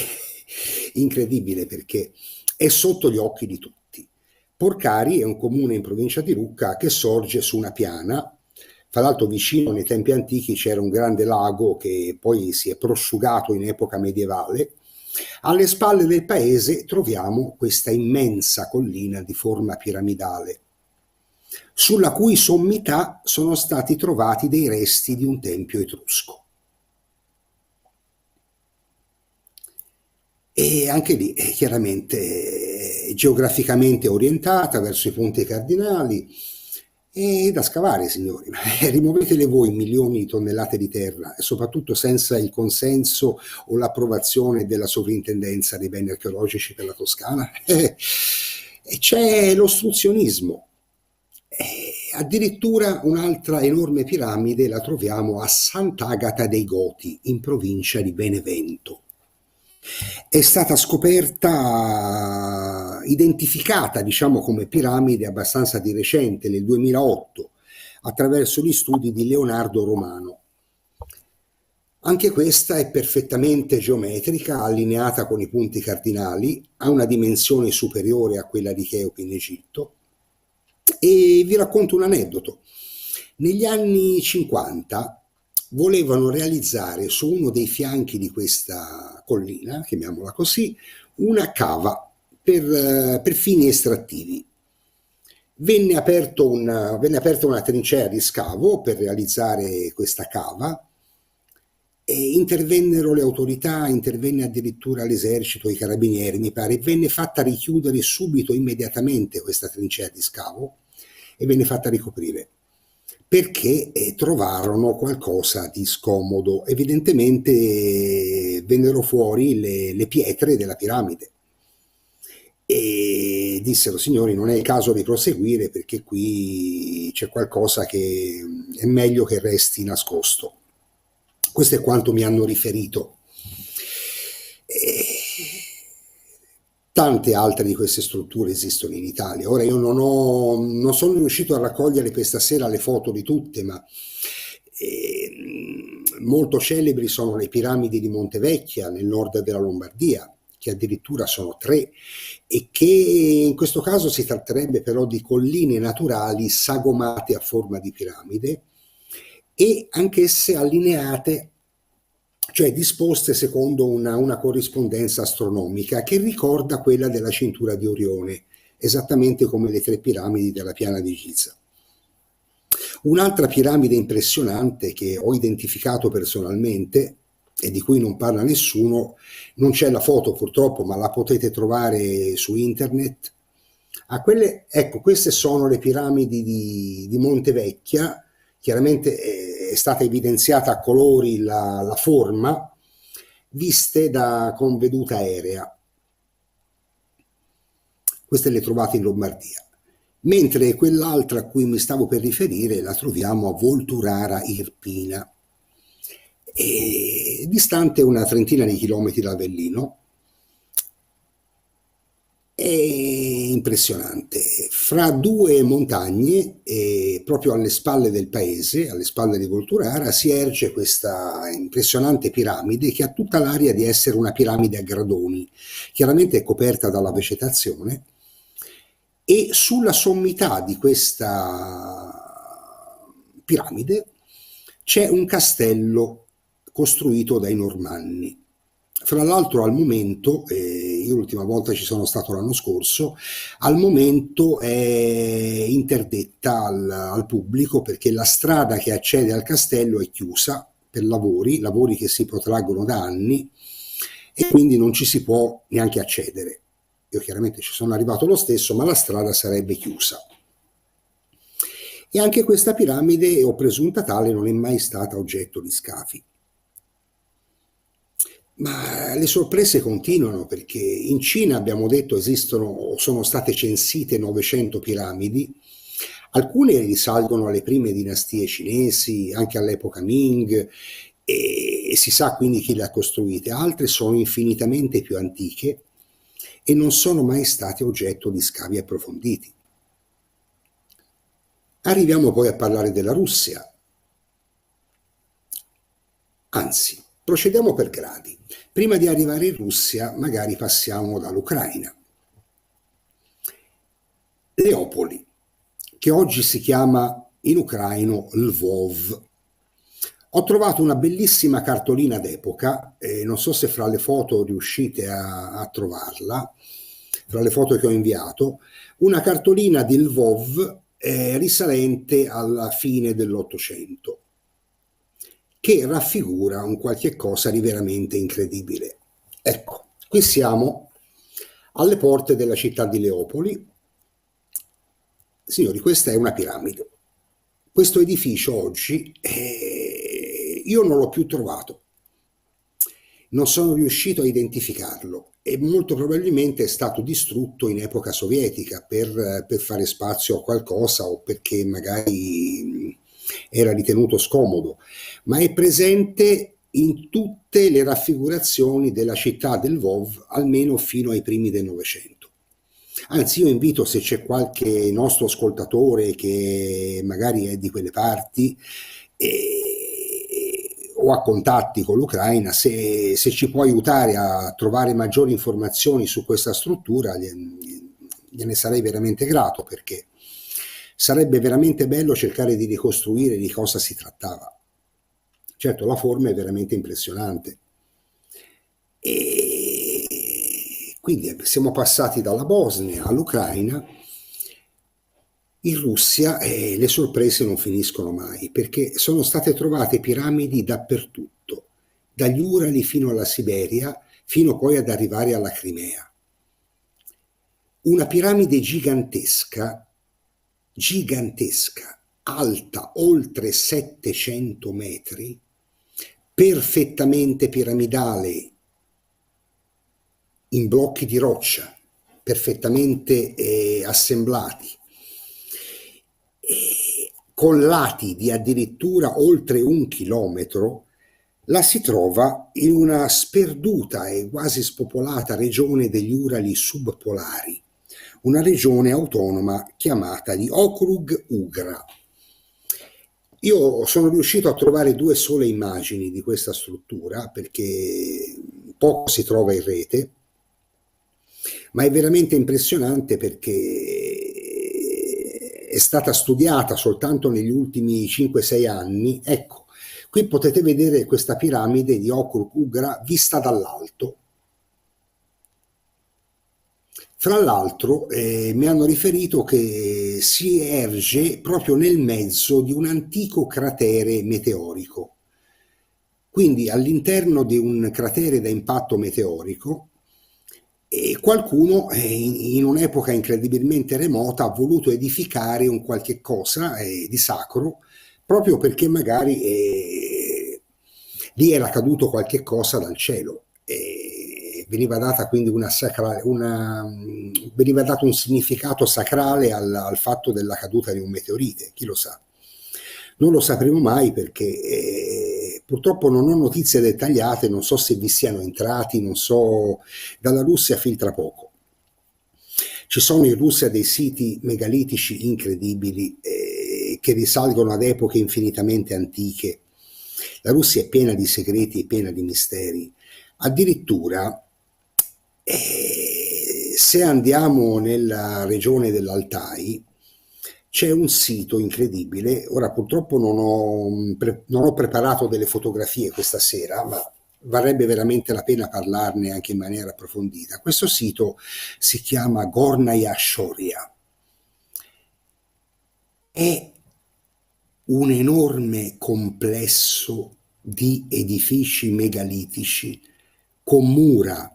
incredibile perché è sotto gli occhi di tutti. Porcari è un comune in provincia di Lucca che sorge su una piana. Fra l'altro vicino nei tempi antichi c'era un grande lago che poi si è prosciugato in epoca medievale. Alle spalle del paese troviamo questa immensa collina di forma piramidale, sulla cui sommità sono stati trovati dei resti di un tempio etrusco. E anche lì chiaramente geograficamente orientata verso i punti cardinali e da scavare, signori. Rimuovetele voi milioni di tonnellate di terra e soprattutto senza il consenso o l'approvazione della sovrintendenza dei beni archeologici per la Toscana. E c'è l'ostruzionismo. Addirittura un'altra enorme piramide la troviamo a Sant'Agata dei Goti, in provincia di Benevento. È stata scoperta, identificata, diciamo, come piramide abbastanza di recente, nel 2008, attraverso gli studi di Leonardo Romano. Anche questa è perfettamente geometrica, allineata con i punti cardinali, ha una dimensione superiore a quella di Cheopi in Egitto. E vi racconto un aneddoto. Negli anni 50 volevano realizzare su uno dei fianchi di questa collina, chiamiamola così, una cava per fini estrattivi. Venne aperta una trincea di scavo per realizzare questa cava e intervennero le autorità, intervenne addirittura l'esercito, i carabinieri, mi pare, venne fatta richiudere subito, immediatamente questa trincea di scavo e venne fatta ricoprire perché trovarono qualcosa di scomodo. Evidentemente vennero fuori le pietre della piramide e dissero: signori, non è il caso di proseguire perché qui c'è qualcosa che è meglio che resti nascosto. Questo è quanto mi hanno riferito. Tante altre di queste strutture esistono in Italia. Ora io non sono riuscito a raccogliere questa sera le foto di tutte, ma molto celebri sono le piramidi di Montevecchia nel nord della Lombardia, che addirittura sono 3, e che in questo caso si tratterebbe però di colline naturali sagomate a forma di piramide e anch'esse allineate, cioè disposte secondo una corrispondenza astronomica che ricorda quella della cintura di Orione, esattamente come le 3 piramidi della piana di Giza. Un'altra piramide impressionante che ho identificato personalmente e di cui non parla nessuno, non c'è la foto purtroppo, ma la potete trovare su internet. Ecco, queste sono le piramidi di Montevecchia. Chiaramente è stata evidenziata a colori la forma, viste con veduta aerea. Queste le trovate in Lombardia, mentre quell'altra a cui mi stavo per riferire la troviamo a Volturara Irpina, distante una trentina di chilometri da Avellino. È impressionante, fra due montagne, proprio alle spalle del paese, alle spalle di Volturara, si erge questa impressionante piramide che ha tutta l'aria di essere una piramide a gradoni, chiaramente è coperta dalla vegetazione, e sulla sommità di questa piramide c'è un castello costruito dai Normanni. Fra l'altro al momento, io l'ultima volta ci sono stato l'anno scorso, al momento è interdetta al pubblico perché la strada che accede al castello è chiusa per lavori che si protraggono da anni, e quindi non ci si può neanche accedere. Io chiaramente ci sono arrivato lo stesso, ma la strada sarebbe chiusa. E anche questa piramide, o presunta tale, non è mai stata oggetto di scafi. Ma le sorprese continuano, perché in Cina, abbiamo detto, sono state censite 900 piramidi. Alcune risalgono alle prime dinastie cinesi, anche all'epoca Ming, e si sa quindi chi le ha costruite. Altre sono infinitamente più antiche e non sono mai state oggetto di scavi approfonditi. Arriviamo poi a parlare della Russia. Anzi, procediamo per gradi. Prima di arrivare in Russia, magari passiamo dall'Ucraina. Leopoli, che oggi si chiama in ucraino Lvov. Ho trovato una bellissima cartolina d'epoca, non so se fra le foto riuscite a trovarla, fra le foto che ho inviato, una cartolina di Lvov risalente alla fine dell'Ottocento, che raffigura un qualche cosa di veramente incredibile. Ecco, qui siamo alle porte della città di Leopoli. Signori, questa è una piramide. Questo edificio oggi io non l'ho più trovato, non sono riuscito a identificarlo e molto probabilmente è stato distrutto in epoca sovietica per fare spazio a qualcosa o perché magari era ritenuto scomodo, ma è presente in tutte le raffigurazioni della città del Lvov, almeno fino ai primi del Novecento. Anzi, io invito, se c'è qualche nostro ascoltatore che magari è di quelle parti o ha contatti con l'Ucraina, se ci può aiutare a trovare maggiori informazioni su questa struttura, gliene sarei veramente grato, perché sarebbe veramente bello cercare di ricostruire di cosa si trattava. Certo, la forma è veramente impressionante. E quindi siamo passati dalla Bosnia all'Ucraina. In Russia le sorprese non finiscono mai, perché sono state trovate piramidi dappertutto, dagli Urali fino alla Siberia, fino poi ad arrivare alla Crimea. Una piramide gigantesca, alta oltre 700 metri, perfettamente piramidale, in blocchi di roccia, perfettamente assemblati, con lati di addirittura oltre 1 chilometro, la si trova in una sperduta e quasi spopolata regione degli Urali subpolari, una regione autonoma chiamata di Okrug Ugra. Io sono riuscito a trovare 2 sole immagini di questa struttura, perché poco si trova in rete, ma è veramente impressionante perché è stata studiata soltanto negli ultimi 5-6 anni. Ecco, qui potete vedere questa piramide di Okrug Ugra vista dall'alto. Fra l'altro mi hanno riferito che si erge proprio nel mezzo di un antico cratere meteorico. Quindi all'interno di un cratere da impatto meteorico, qualcuno in un'epoca incredibilmente remota ha voluto edificare un qualche cosa di sacro, proprio perché magari lì era caduto qualche cosa dal cielo. veniva data quindi veniva dato un significato sacrale al fatto della caduta di un meteorite, chi lo sa. Non lo sapremo mai perché purtroppo non ho notizie dettagliate, non so se vi siano entrati, non so, dalla Russia filtra poco. Ci sono in Russia dei siti megalitici incredibili che risalgono ad epoche infinitamente antiche. La Russia è piena di segreti e piena di misteri. Addirittura se andiamo nella regione dell'Altai c'è un sito incredibile. Ora purtroppo non ho preparato delle fotografie questa sera, ma varrebbe veramente la pena parlarne anche in maniera approfondita. Questo sito si chiama Gornaya Shoria. È un enorme complesso di edifici megalitici con mura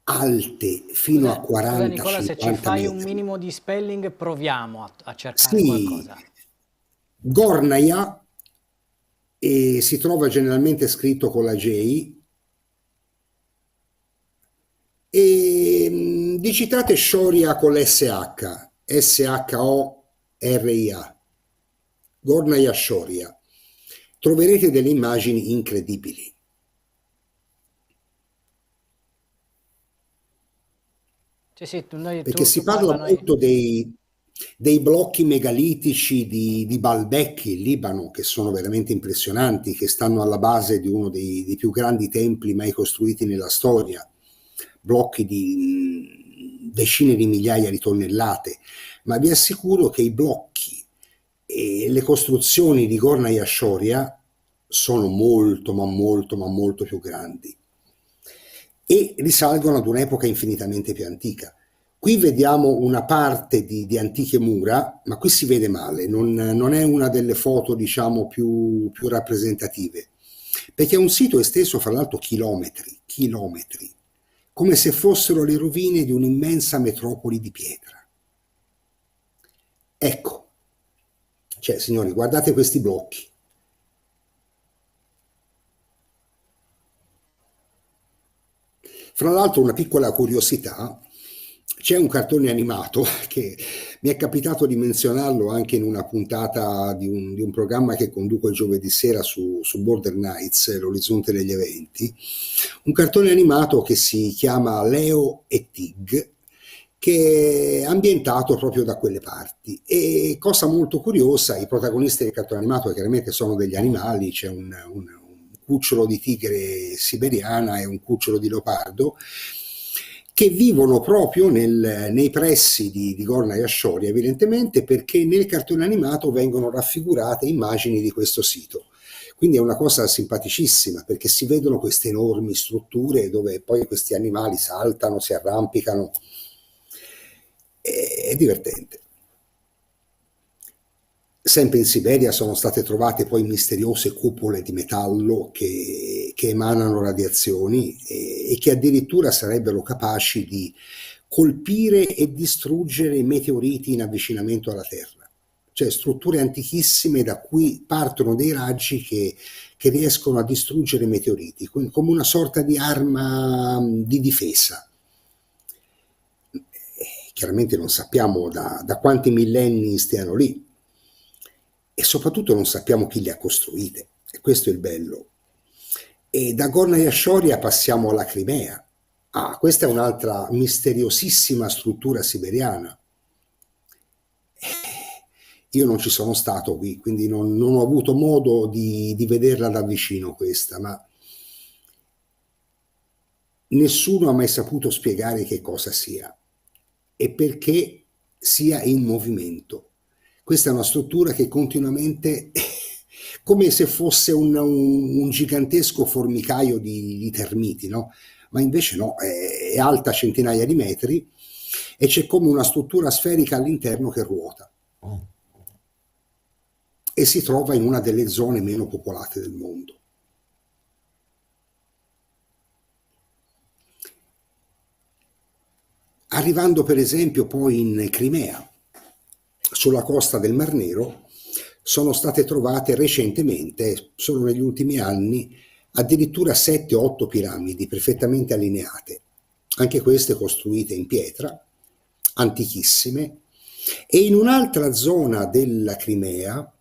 alte fino a 40-50 Scusa Nicola, se ci fai un metri. minimo di spelling proviamo a cercare Sì, qualcosa. Gornaya si trova generalmente scritto con la J, e digitate Shoria con l'SH, Shoria, Gornaya Shoria. Troverete delle immagini incredibili. Sì, Perché si parla molto dei blocchi megalitici di Baalbek in Libano, che sono veramente impressionanti, che stanno alla base di uno dei più grandi templi mai costruiti nella storia, blocchi di decine di migliaia di tonnellate, ma vi assicuro che i blocchi e le costruzioni di Gornaya Shoria sono molto, ma molto, ma molto più grandi e risalgono ad un'epoca infinitamente più antica. Qui vediamo una parte di antiche mura, ma qui si vede male, non è una delle foto diciamo più rappresentative, perché è un sito esteso fra l'altro chilometri, come se fossero le rovine di un'immensa metropoli di pietra. Ecco, cioè signori, guardate questi blocchi. Fra l'altro una piccola curiosità, c'è un cartone animato che mi è capitato di menzionarlo anche in una puntata di un programma che conduco il giovedì sera su Border Nights, l'orizzonte degli eventi, un cartone animato che si chiama Leo e Tig, che è ambientato proprio da quelle parti. E cosa molto curiosa, i protagonisti del cartone animato chiaramente sono degli animali, c'è un cucciolo di tigre siberiana e un cucciolo di leopardo che vivono proprio nei pressi di Gornaya Shoria, evidentemente perché nel cartone animato vengono raffigurate immagini di questo sito. Quindi è una cosa simpaticissima perché si vedono queste enormi strutture dove poi questi animali saltano, si arrampicano. È divertente. Sempre in Siberia sono state trovate poi misteriose cupole di metallo che emanano radiazioni e che addirittura sarebbero capaci di colpire e distruggere meteoriti in avvicinamento alla Terra. Cioè strutture antichissime da cui partono dei raggi che riescono a distruggere meteoriti, come una sorta di arma di difesa. Chiaramente non sappiamo da quanti millenni stiano lì. E soprattutto non sappiamo chi le ha costruite, e questo è il bello. E da Gornaya Shoria passiamo alla Crimea. Questa è un'altra misteriosissima struttura siberiana. Io non ci sono stato qui, quindi non ho avuto modo di vederla da vicino questa, ma nessuno ha mai saputo spiegare che cosa sia e perché sia in movimento. Questa è una struttura che continuamente, come se fosse un gigantesco formicaio di termiti, no? Ma invece no, è alta centinaia di metri e c'è come una struttura sferica all'interno che ruota. E si trova in una delle zone meno popolate del mondo. Arrivando per esempio poi in Crimea, sulla costa del Mar Nero, sono state trovate recentemente, solo negli ultimi anni, addirittura 7-8 piramidi perfettamente allineate, anche queste costruite in pietra, antichissime, e in un'altra zona della Crimea,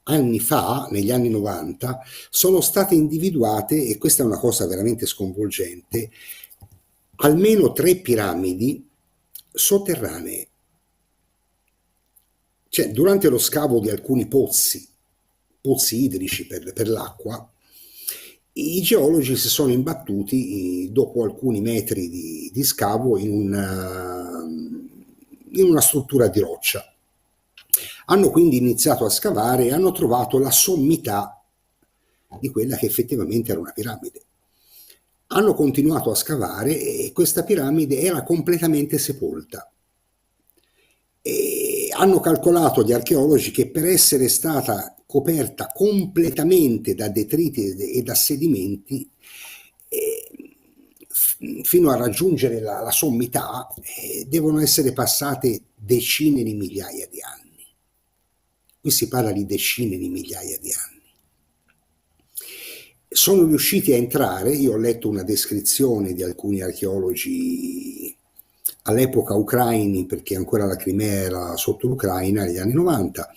anni fa, negli anni 90, sono state individuate, e questa è una cosa veramente sconvolgente, almeno 3 piramidi sotterranee. Cioè, durante lo scavo di alcuni pozzi idrici per l'acqua, i geologi si sono imbattuti dopo alcuni metri di scavo in una struttura di roccia. Hanno quindi iniziato a scavare e hanno trovato la sommità di quella che effettivamente era una piramide. Hanno continuato a scavare e questa piramide era completamente sepolta. E hanno calcolato gli archeologi che per essere stata coperta completamente da detriti e da sedimenti, fino a raggiungere la sommità, devono essere passate decine di migliaia di anni. Qui si parla di decine di migliaia di anni. Sono riusciti a entrare, io ho letto una descrizione di alcuni archeologi all'epoca ucraini, perché ancora la Crimea era sotto l'Ucraina negli anni 90,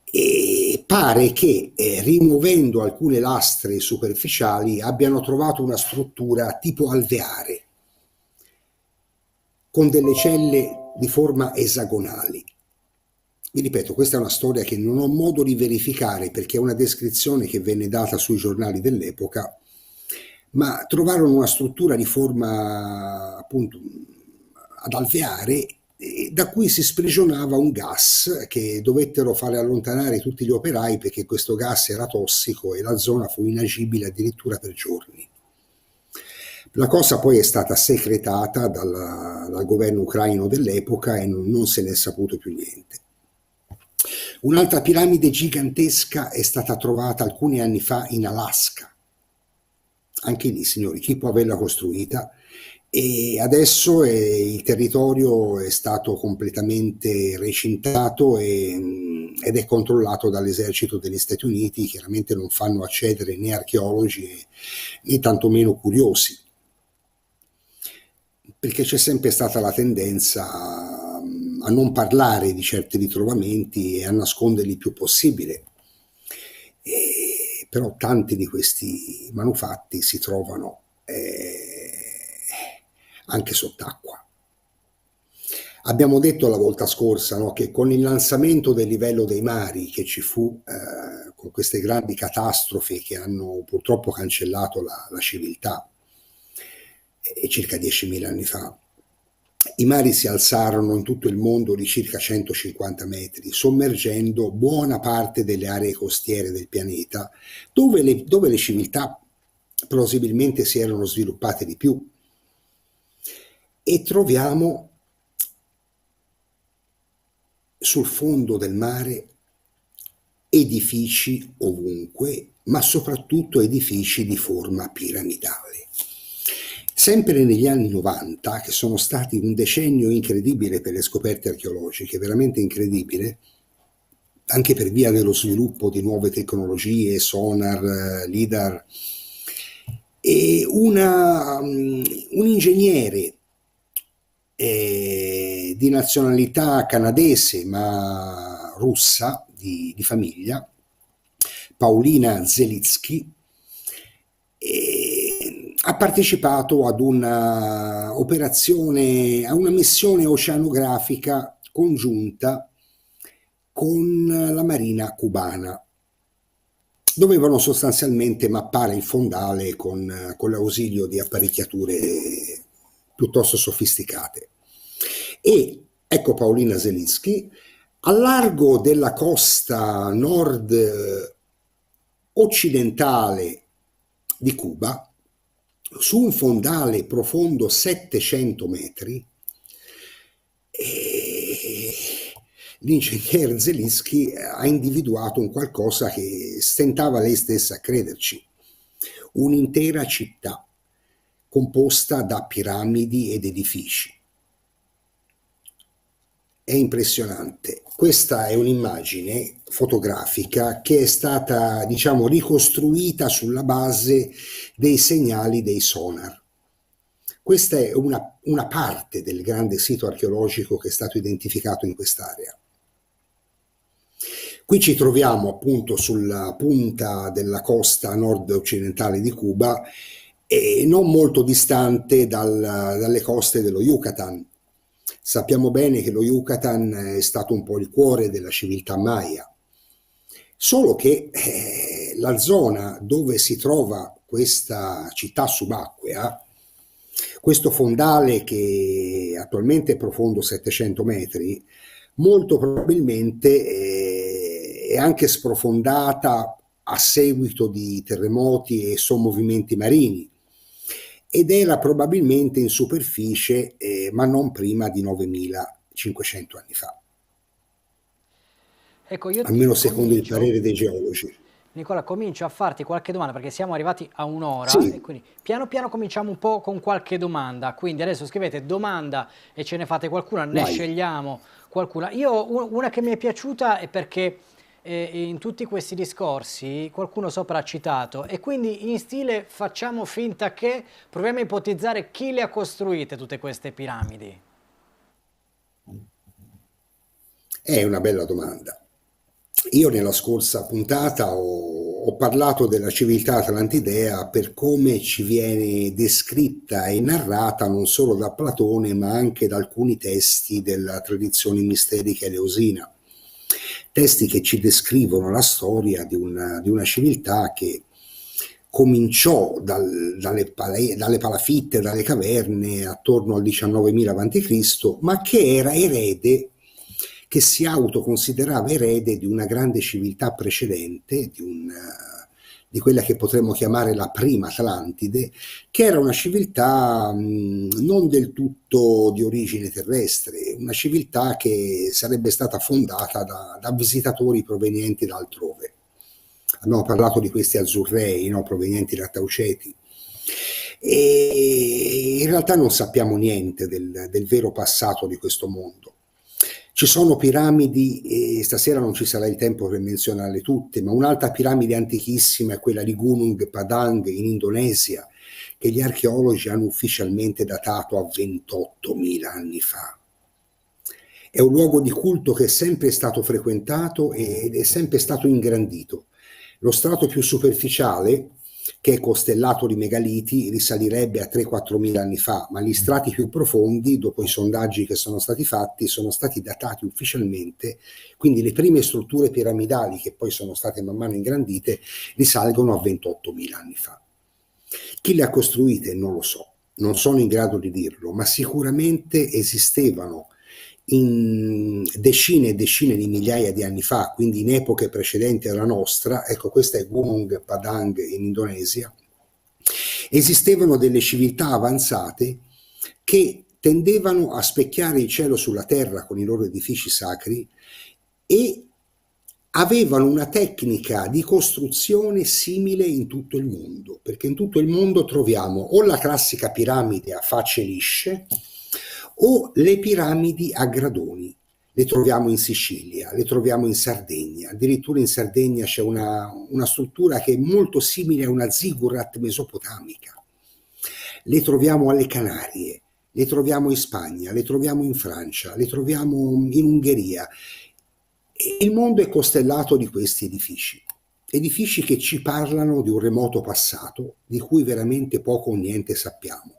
e pare che rimuovendo alcune lastre superficiali abbiano trovato una struttura tipo alveare, con delle celle di forma esagonali. Vi ripeto, questa è una storia che non ho modo di verificare perché è una descrizione che venne data sui giornali dell'epoca, ma trovarono una struttura di forma appunto ad alveare, da cui si sprigionava un gas che dovettero fare allontanare tutti gli operai perché questo gas era tossico e la zona fu inagibile addirittura per giorni. La cosa poi è stata secretata dal governo ucraino dell'epoca e non se ne è saputo più niente. Un'altra piramide gigantesca è stata trovata alcuni anni fa in Alaska. Anche lì, signori, chi può averla costruita? E adesso il territorio è stato completamente recintato ed è controllato dall'esercito degli Stati Uniti. Chiaramente non fanno accedere né archeologi né tantomeno curiosi, perché c'è sempre stata la tendenza a non parlare di certi ritrovamenti e a nasconderli il più possibile. Però tanti di questi manufatti si trovano anche sott'acqua. Abbiamo detto la volta scorsa, no, che con l'innalzamento del livello dei mari che ci fu, con queste grandi catastrofi che hanno purtroppo cancellato la civiltà, circa 10.000 anni fa, i mari si alzarono in tutto il mondo di circa 150 metri, sommergendo buona parte delle aree costiere del pianeta, dove le civiltà plausibilmente si erano sviluppate di più. E troviamo sul fondo del mare edifici ovunque, ma soprattutto edifici di forma piramidale. Sempre negli anni 90, che sono stati un decennio incredibile per le scoperte archeologiche, veramente incredibile, anche per via dello sviluppo di nuove tecnologie, sonar, lidar, e un ingegnere di nazionalità canadese ma russa, di famiglia, Paulina Zelitsky, ha partecipato ad una operazione, a una missione oceanografica congiunta con la marina cubana. Dovevano sostanzialmente mappare il fondale con l'ausilio di apparecchiature piuttosto sofisticate. E ecco Paulina Zelitsky, al largo della costa nord occidentale di Cuba, su un fondale profondo 700 metri, l'ingegner Zelitsky ha individuato un qualcosa che stentava lei stessa a crederci: un'intera città composta da piramidi ed edifici. è impressionante. Questa è un'immagine fotografica che è stata, diciamo, ricostruita sulla base dei segnali dei sonar. Questa è una parte del grande sito archeologico che è stato identificato in quest'area. Qui ci troviamo appunto sulla punta della costa nord-occidentale di Cuba e non molto distante dalle coste dello Yucatan. Sappiamo bene che lo Yucatan è stato un po' il cuore della civiltà Maya, solo che la zona dove si trova questa città subacquea, questo fondale che attualmente è profondo 700 metri, molto probabilmente è anche sprofondata a seguito di terremoti e sommovimenti marini ed era probabilmente in superficie, ma non prima di 9500 anni fa. Ecco, io almeno secondo il parere dei geologi. Nicola, comincio a farti qualche domanda perché siamo arrivati a un'ora Sì. e quindi piano piano cominciamo un po' con qualche domanda. Quindi adesso scrivete domanda e ce ne fate qualcuna, ne Vai. scegliamo qualcuna. Io una che mi è piaciuta è perché in tutti questi discorsi qualcuno sopra ha citato e quindi in stile facciamo finta che proviamo a ipotizzare chi le ha costruite tutte queste piramidi. È una bella domanda. Io nella scorsa puntata ho parlato della civiltà atlantidea per come ci viene descritta e narrata non solo da Platone ma anche da alcuni testi della tradizione misterica eleusina. Testi che ci descrivono la storia di una civiltà che cominciò dalle palafitte, dalle caverne attorno al 19.000 a.C., ma che era erede, che si autoconsiderava erede di una grande civiltà precedente, di quella che potremmo chiamare la prima Atlantide, che era una civiltà non del tutto di origine terrestre, una civiltà che sarebbe stata fondata da visitatori provenienti da altrove. Abbiamo parlato di questi azzurrei, no, provenienti da Tauceti. E in realtà non sappiamo niente del vero passato di questo mondo. Ci sono piramidi, e stasera non ci sarà il tempo per menzionarle tutte, ma un'altra piramide antichissima è quella di Gunung Padang in Indonesia, che gli archeologi hanno ufficialmente datato a 28.000 anni fa. È un luogo di culto che è sempre stato frequentato ed è sempre stato ingrandito. Lo strato più superficiale, che è costellato di megaliti, risalirebbe a 3-4 mila anni fa, ma gli strati più profondi, dopo i sondaggi che sono stati fatti, sono stati datati ufficialmente, quindi le prime strutture piramidali che poi sono state man mano ingrandite risalgono a 28 mila anni fa. Chi le ha costruite non lo so, non sono in grado di dirlo, ma sicuramente esistevano in decine e decine di migliaia di anni fa, quindi in epoche precedenti alla nostra. Ecco, questa è Gunung Padang in Indonesia. Esistevano delle civiltà avanzate che tendevano a specchiare il cielo sulla terra con i loro edifici sacri e avevano una tecnica di costruzione simile in tutto il mondo, perché in tutto il mondo troviamo o la classica piramide a facce lisce o le piramidi a gradoni. Le troviamo in Sicilia, le troviamo in Sardegna, addirittura in Sardegna c'è una struttura che è molto simile a una ziggurat mesopotamica. Le troviamo alle Canarie, le troviamo in Spagna, le troviamo in Francia, le troviamo in Ungheria. E il mondo è costellato di questi edifici che ci parlano di un remoto passato, di cui veramente poco o niente sappiamo.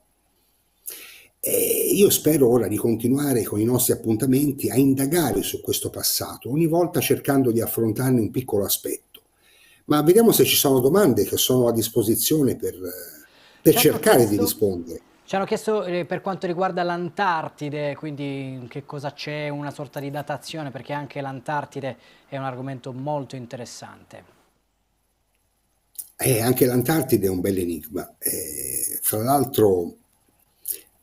Io spero ora di continuare con i nostri appuntamenti a indagare su questo passato, ogni volta cercando di affrontarne un piccolo aspetto. Ma vediamo se ci sono domande che sono a disposizione per cercare di rispondere. Ci hanno chiesto per quanto riguarda l'Antartide, quindi che cosa c'è, una sorta di datazione, perché anche l'Antartide è un argomento molto interessante. Anche l'Antartide è un bel enigma. Fra l'altro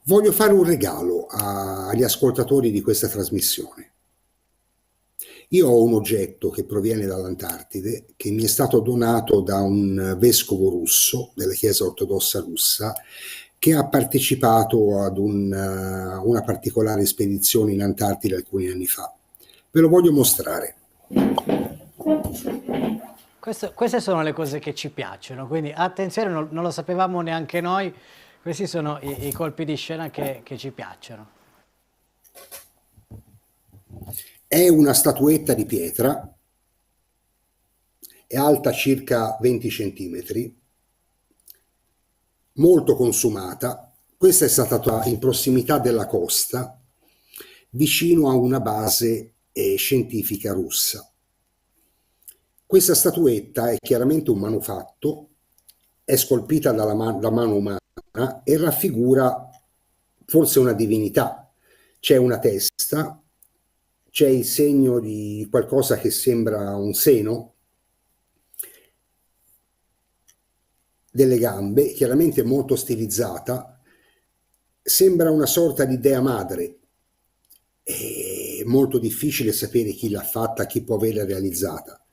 voglio fare un regalo agli ascoltatori di questa trasmissione. Io ho un oggetto che proviene dall'Antartide, che mi è stato donato da un vescovo russo della Chiesa ortodossa russa, che ha partecipato ad una particolare spedizione in Antartide alcuni anni fa. Ve lo voglio mostrare. Queste sono le cose che ci piacciono, quindi attenzione, non lo sapevamo neanche noi, questi sono i colpi di scena che ci piacciono. È una statuetta di pietra, è alta circa 20 centimetri, molto consumata. Questa è stata in prossimità della costa, vicino a una base scientifica russa. Questa statuetta è chiaramente un manufatto, è scolpita da mano umana e raffigura forse una divinità. C'è una testa, c'è il segno di qualcosa che sembra un seno, delle gambe, chiaramente molto stilizzata, sembra una sorta di dea madre. È molto difficile sapere chi l'ha fatta, chi può averla realizzata.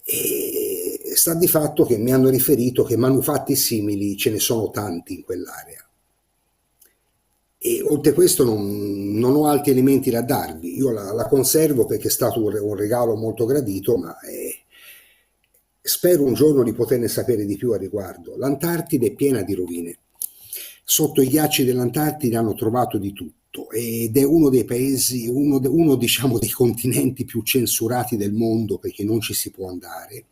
E sta di fatto che mi hanno riferito che manufatti simili ce ne sono tanti in quell'area. E oltre a questo non ho altri elementi da darvi. Io la conservo perché è stato un regalo molto gradito, ma spero un giorno di poterne sapere di più a riguardo. L'Antartide è piena di rovine. Sotto i ghiacci dell'Antartide hanno trovato di tutto ed è uno dei paesi, uno diciamo dei continenti più censurati del mondo, perché non ci si può andare,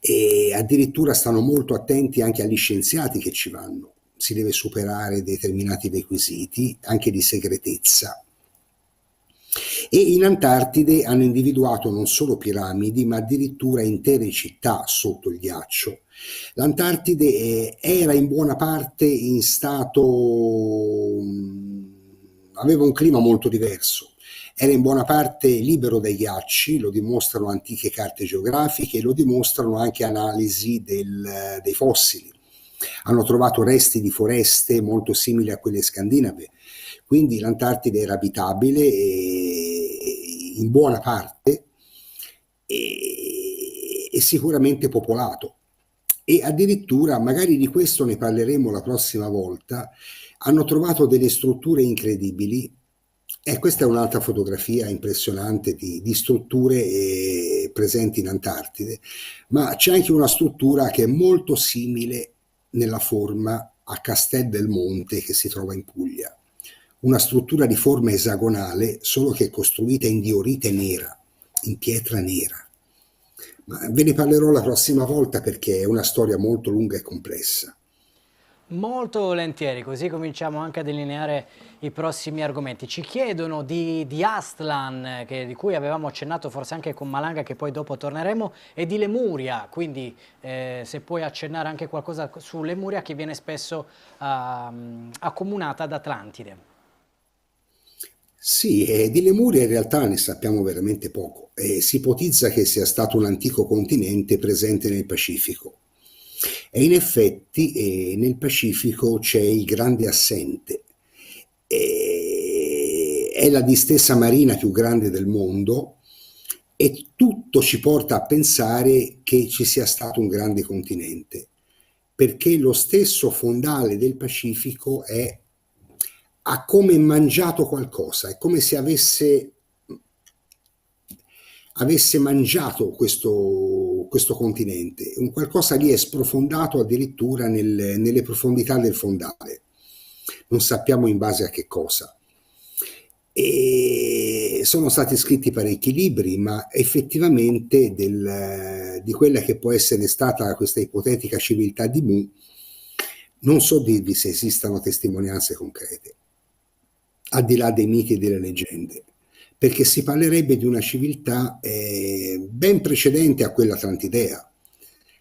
e addirittura stanno molto attenti anche agli scienziati che ci vanno. Si deve superare determinati requisiti anche di segretezza. E in Antartide hanno individuato non solo piramidi, ma addirittura intere città sotto il ghiaccio. L'Antartide era in buona parte in aveva un clima molto diverso, era in buona parte libero dai ghiacci, lo dimostrano antiche carte geografiche, lo dimostrano anche analisi dei fossili. Hanno trovato resti di foreste molto simili a quelle scandinave, quindi l'Antartide era abitabile in buona parte e sicuramente popolato. E addirittura, magari di questo ne parleremo la prossima volta, hanno trovato delle strutture incredibili. E questa è un'altra fotografia impressionante di strutture presenti in Antartide, ma c'è anche una struttura che è molto simile nella forma a Castel del Monte, che si trova in Puglia. Una struttura di forma esagonale, solo che costruita in diorite nera, in pietra nera. Ma ve ne parlerò la prossima volta perché è una storia molto lunga e complessa. Molto volentieri, così cominciamo anche a delineare i prossimi argomenti. Ci chiedono di Aztlan, di cui avevamo accennato forse anche con Malanga, che poi dopo torneremo, e di Lemuria, quindi se puoi accennare anche qualcosa su Lemuria, che viene spesso accomunata ad Atlantide. Sì, di Lemuria in realtà ne sappiamo veramente poco. Si ipotizza che sia stato un antico continente presente nel Pacifico. E in effetti nel Pacifico c'è il grande assente. È la distesa marina più grande del mondo e tutto ci porta a pensare che ci sia stato un grande continente, perché lo stesso fondale del Pacifico ha come mangiato qualcosa, è come se avesse mangiato questo continente, un qualcosa lì è sprofondato addirittura nelle profondità del fondale, non sappiamo in base a che cosa. E sono stati scritti parecchi libri, ma effettivamente di quella che può essere stata questa ipotetica civiltà di Mu non so dirvi se esistano testimonianze concrete, al di là dei miti e delle leggende, perché si parlerebbe di una civiltà ben precedente a quella atlantidea,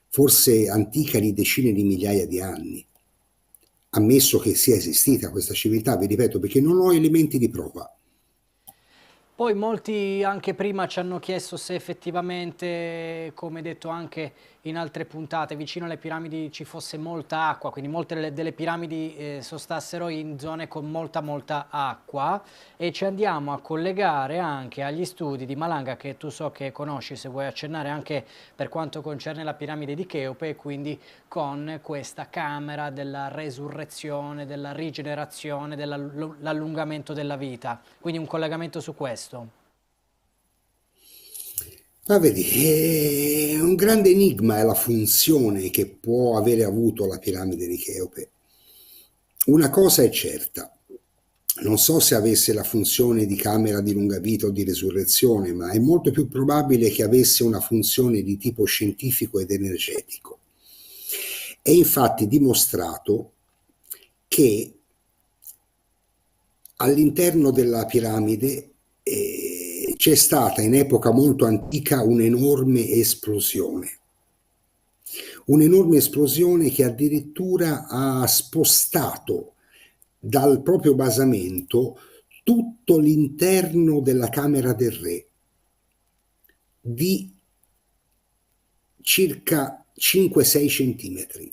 forse antica di decine di migliaia di anni, ammesso che sia esistita questa civiltà, vi ripeto, perché non ho elementi di prova. Poi molti anche prima ci hanno chiesto se effettivamente, come detto anche in altre puntate, vicino alle piramidi ci fosse molta acqua, quindi molte delle piramidi sostassero in zone con molta acqua, e ci andiamo a collegare anche agli studi di Malanga, che tu so che conosci, se vuoi accennare anche per quanto concerne la piramide di Cheope, e quindi con questa camera della resurrezione, della rigenerazione, dell'allungamento della vita. Quindi un collegamento su questo. Ma vedi, è un grande enigma è la funzione che può avere avuto la piramide di Cheope. Una cosa è certa, non so se avesse la funzione di camera di lunga vita o di resurrezione, ma è molto più probabile che avesse una funzione di tipo scientifico ed energetico. È infatti dimostrato che all'interno della piramide c'è stata in epoca molto antica un'enorme esplosione che addirittura ha spostato dal proprio basamento tutto l'interno della camera del re di circa 5-6 centimetri,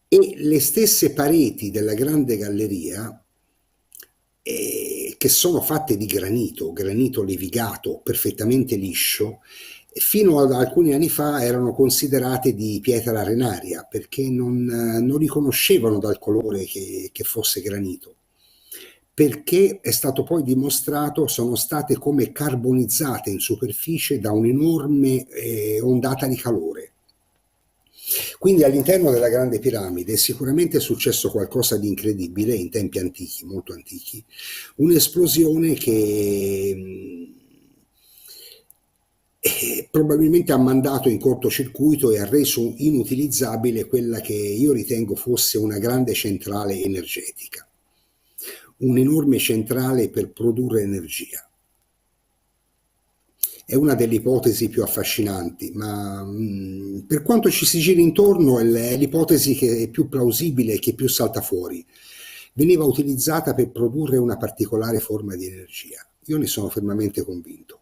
e le stesse pareti della grande galleria, che sono fatte di granito levigato, perfettamente liscio, fino ad alcuni anni fa erano considerate di pietra arenaria, perché non riconoscevano dal colore che fosse granito, perché è stato poi dimostrato sono state come carbonizzate in superficie da un'enorme ondata di calore. Quindi all'interno della Grande Piramide sicuramente è successo qualcosa di incredibile in tempi antichi, molto antichi, un'esplosione che probabilmente ha mandato in cortocircuito e ha reso inutilizzabile quella che io ritengo fosse una grande centrale energetica, un'enorme centrale per produrre energia. È una delle ipotesi più affascinanti, ma per quanto ci si giri intorno è l'ipotesi che è più plausibile e che più salta fuori. Veniva utilizzata per produrre una particolare forma di energia. Io ne sono fermamente convinto.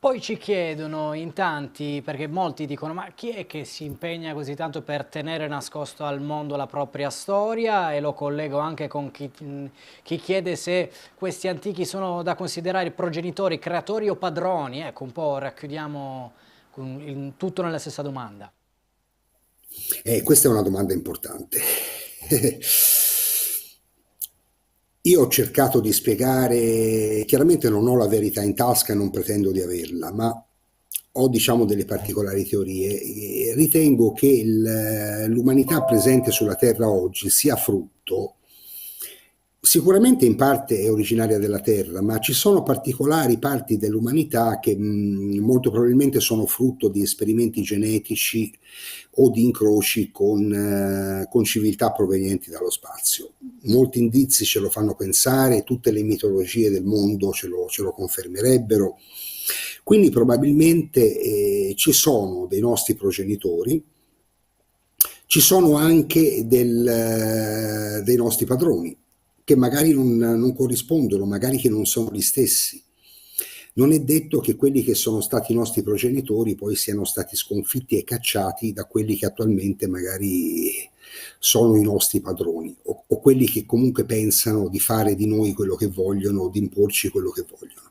Poi ci chiedono in tanti, perché molti dicono: ma chi è che si impegna così tanto per tenere nascosto al mondo la propria storia? E lo collego anche con chi chiede se questi antichi sono da considerare progenitori, creatori o padroni. Ecco, un po' racchiudiamo tutto nella stessa domanda. Questa è una domanda importante. Io ho cercato di spiegare, chiaramente non ho la verità in tasca e non pretendo di averla, ma ho diciamo delle particolari teorie. E ritengo che l'umanità presente sulla Terra oggi sia frutto, sicuramente in parte è originaria della Terra, ma ci sono particolari parti dell'umanità che molto probabilmente sono frutto di esperimenti genetici o di incroci con civiltà provenienti dallo spazio. Molti indizi ce lo fanno pensare, tutte le mitologie del mondo ce lo confermerebbero. Quindi probabilmente ci sono dei nostri progenitori, ci sono anche dei nostri padroni, che magari non corrispondono, magari che non sono gli stessi. Non è detto che quelli che sono stati i nostri progenitori poi siano stati sconfitti e cacciati da quelli che attualmente magari sono i nostri padroni, o quelli che comunque pensano di fare di noi quello che vogliono, di imporci quello che vogliono.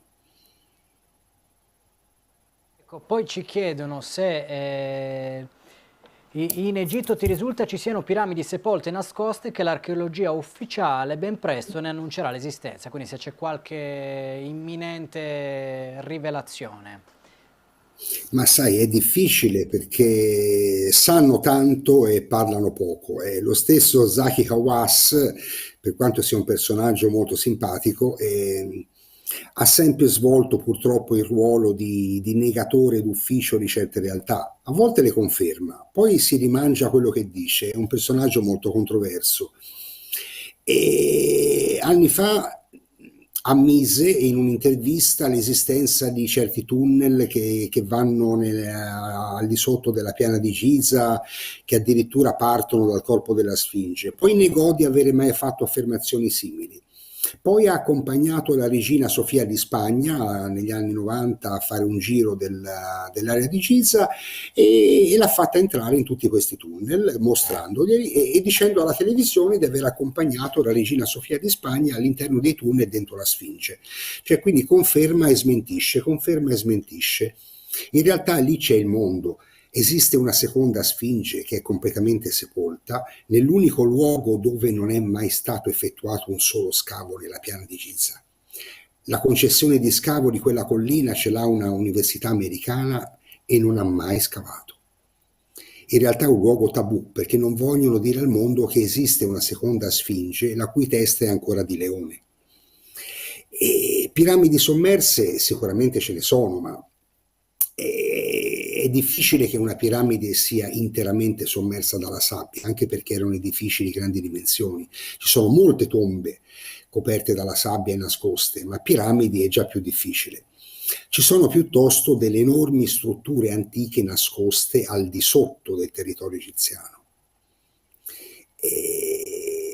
Ecco, poi ci chiedono se in Egitto ti risulta ci siano piramidi sepolte nascoste, che l'archeologia ufficiale ben presto ne annuncerà l'esistenza, quindi se c'è qualche imminente rivelazione. Ma sai, è difficile perché sanno tanto e parlano poco. Lo stesso Zaki Hawass, per quanto sia un personaggio molto simpatico, ha sempre svolto purtroppo il ruolo di negatore d'ufficio di certe realtà. A volte le conferma, poi si rimangia quello che dice. È un personaggio molto controverso. E anni fa ammise in un'intervista l'esistenza di certi tunnel che vanno al di sotto della piana di Giza, che addirittura partono dal corpo della Sfinge. Poi negò di avere mai fatto affermazioni simili. Poi ha accompagnato la regina Sofia di Spagna negli anni 90 a fare un giro dell'area di Giza e l'ha fatta entrare in tutti questi tunnel, mostrandoglieli e dicendo alla televisione di aver accompagnato la regina Sofia di Spagna all'interno dei tunnel dentro la Sfinge. Cioè, quindi conferma e smentisce, conferma e smentisce. In realtà lì c'è il mondo. Esiste una seconda Sfinge che è completamente sepolta nell'unico luogo dove non è mai stato effettuato un solo scavo nella piana di Giza. La concessione di scavo di quella collina ce l'ha una università americana e non ha mai scavato. In realtà è un luogo tabù perché non vogliono dire al mondo che esiste una seconda Sfinge la cui testa è ancora di leone. E piramidi sommerse sicuramente ce ne sono, ma è difficile che una piramide sia interamente sommersa dalla sabbia, anche perché erano edifici di grandi dimensioni. Ci sono molte tombe coperte dalla sabbia e nascoste, ma piramidi è già più difficile. Ci sono piuttosto delle enormi strutture antiche nascoste al di sotto del territorio egiziano.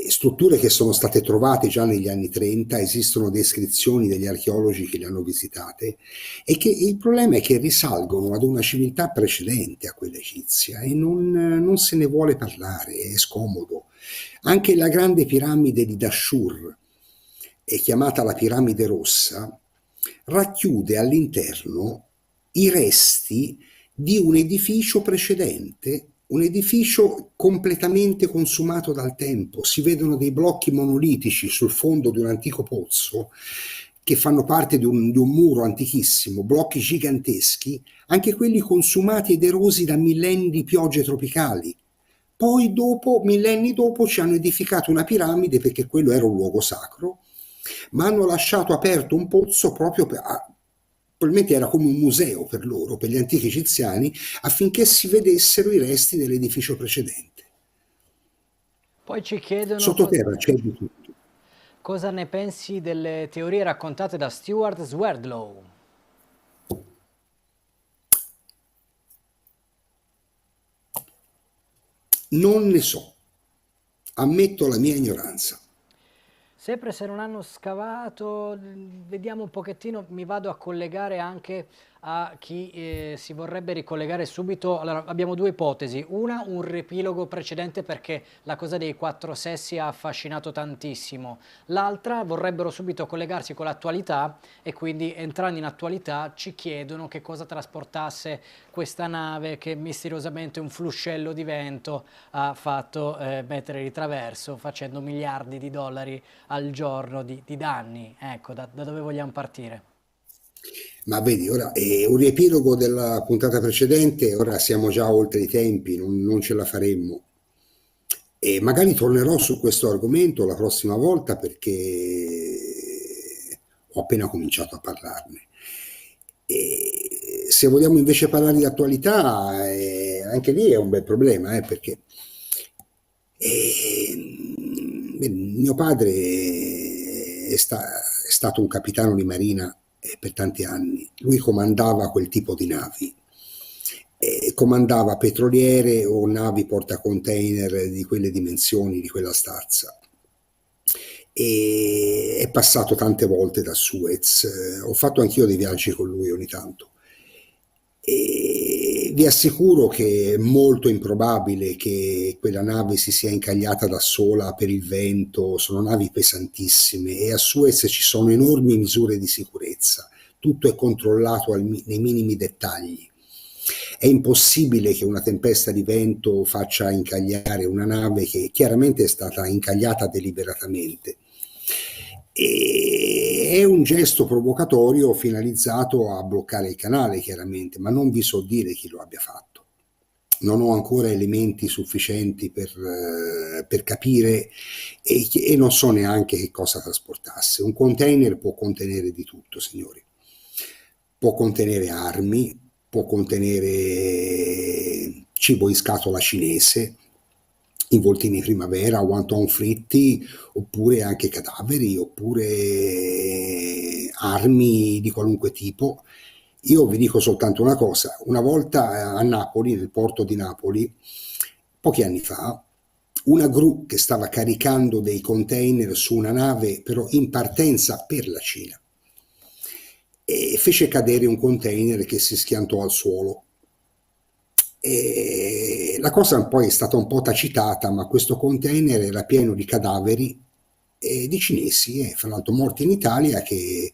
Strutture che sono state trovate già negli anni 30, esistono descrizioni degli archeologi che le hanno visitate e che il problema è che risalgono ad una civiltà precedente a quella egizia e non se ne vuole parlare, è scomodo. Anche la grande piramide di Dashur, è chiamata la piramide rossa, racchiude all'interno i resti di un edificio precedente, un edificio completamente consumato dal tempo. Si vedono dei blocchi monolitici sul fondo di un antico pozzo che fanno parte di un muro antichissimo, blocchi giganteschi, anche quelli consumati ed erosi da millenni di piogge tropicali. Poi dopo, millenni dopo, ci hanno edificato una piramide perché quello era un luogo sacro, ma hanno lasciato aperto un pozzo proprio probabilmente era come un museo per loro, per gli antichi egiziani, affinché si vedessero i resti dell'edificio precedente. Poi ci chiedono Sottoterra c'è di tutto. cosa ne pensi delle teorie raccontate da Stuart Swerdlow. Non ne so, ammetto la mia ignoranza. Sempre se non hanno scavato, vediamo un pochettino, mi vado a collegare anche a chi si vorrebbe ricollegare subito. Allora, abbiamo due ipotesi. Una, un riepilogo precedente perché la cosa dei 4 sessi ha affascinato tantissimo. L'altra, vorrebbero subito collegarsi con l'attualità e quindi entrando in attualità ci chiedono che cosa trasportasse questa nave che misteriosamente un fluscello di vento ha fatto mettere di traverso, facendo miliardi di dollari al giorno di danni. Ecco, da dove vogliamo partire? Ma vedi, ora è un riepilogo della puntata precedente, ora siamo già oltre i tempi, non ce la faremmo. E magari tornerò su questo argomento la prossima volta perché ho appena cominciato a parlarne. E se vogliamo invece parlare di attualità, anche lì è un bel problema, perché mio padre è stato un capitano di marina per tanti anni. Lui comandava quel tipo di navi, comandava petroliere o navi portacontainer di quelle dimensioni, di quella stazza. E è passato tante volte da Suez, ho fatto anch'io dei viaggi con lui ogni tanto. E vi assicuro che è molto improbabile che quella nave si sia incagliata da sola per il vento, sono navi pesantissime e a Suez ci sono enormi misure di sicurezza, tutto è controllato nei minimi dettagli. È impossibile che una tempesta di vento faccia incagliare una nave che chiaramente è stata incagliata deliberatamente. E è un gesto provocatorio finalizzato a bloccare il canale, chiaramente, ma non vi so dire chi lo abbia fatto. Non ho ancora elementi sufficienti per capire e non so neanche che cosa trasportasse. Un container può contenere di tutto, signori. Può contenere armi, può contenere cibo in scatola cinese, involtini primavera, wonton fritti, oppure anche cadaveri, oppure armi di qualunque tipo. Io vi dico soltanto una cosa: una volta a Napoli, nel porto di Napoli, pochi anni fa, una gru che stava caricando dei container su una nave però in partenza per la Cina e fece cadere un container che si schiantò al suolo. E la cosa poi è stata un po' tacitata, ma questo container era pieno di cadaveri di cinesi, fra l'altro morti in Italia, che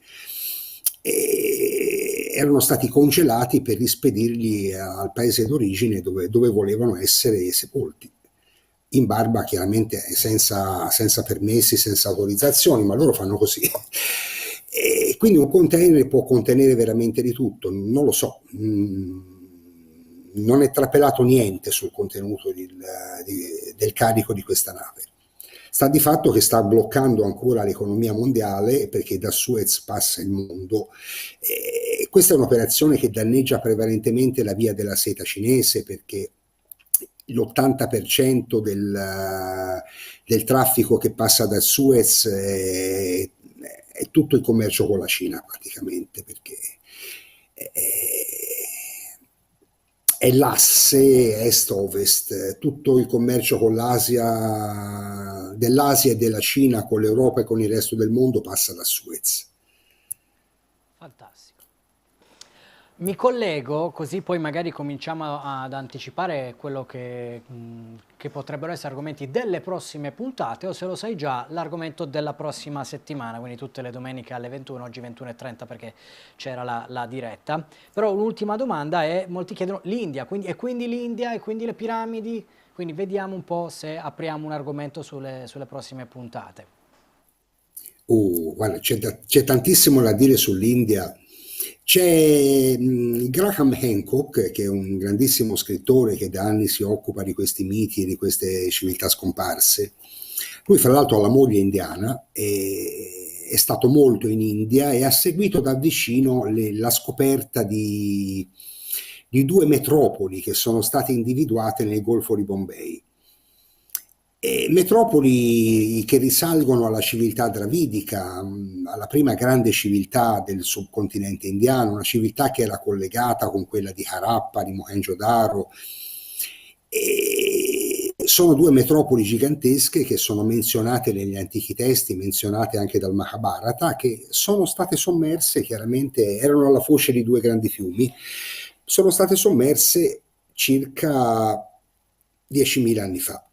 erano stati congelati per rispedirli al paese d'origine dove volevano essere sepolti, in barba chiaramente senza permessi, senza autorizzazioni, ma loro fanno così. E quindi un container può contenere veramente di tutto, non lo so, non è trapelato niente sul contenuto del carico di questa nave. Sta di fatto che sta bloccando ancora l'economia mondiale perché da Suez passa il mondo. Questa è un'operazione che danneggia prevalentemente la via della seta cinese, perché l'80% del traffico che passa da Suez è tutto il commercio con la Cina praticamente, perché è l'asse est-ovest, tutto il commercio con dell'Asia e della Cina con l'Europa e con il resto del mondo passa da Suez. Fantastico. Mi collego, così poi magari cominciamo ad anticipare quello che potrebbero essere argomenti delle prossime puntate, o se lo sai già, l'argomento della prossima settimana, quindi tutte le domeniche alle 21, oggi 21:30 perché c'era la diretta. Però un'ultima domanda è, molti chiedono l'India, e quindi l'India, e quindi le piramidi, quindi vediamo un po' se apriamo un argomento sulle prossime puntate. Guarda, c'è tantissimo da dire sull'India. C'è Graham Hancock, che è un grandissimo scrittore che da anni si occupa di questi miti e di queste civiltà scomparse. Lui fra l'altro ha la moglie indiana, è stato molto in India e ha seguito da vicino la scoperta di due metropoli che sono state individuate nel Golfo di Bombay. Metropoli che risalgono alla civiltà dravidica, alla prima grande civiltà del subcontinente indiano, una civiltà che era collegata con quella di Harappa, di Mohenjo-daro. Sono due metropoli gigantesche che sono menzionate negli antichi testi, menzionate anche dal Mahabharata, che sono state sommerse, chiaramente erano alla foce di due grandi fiumi, sono state sommerse circa 10.000 anni fa.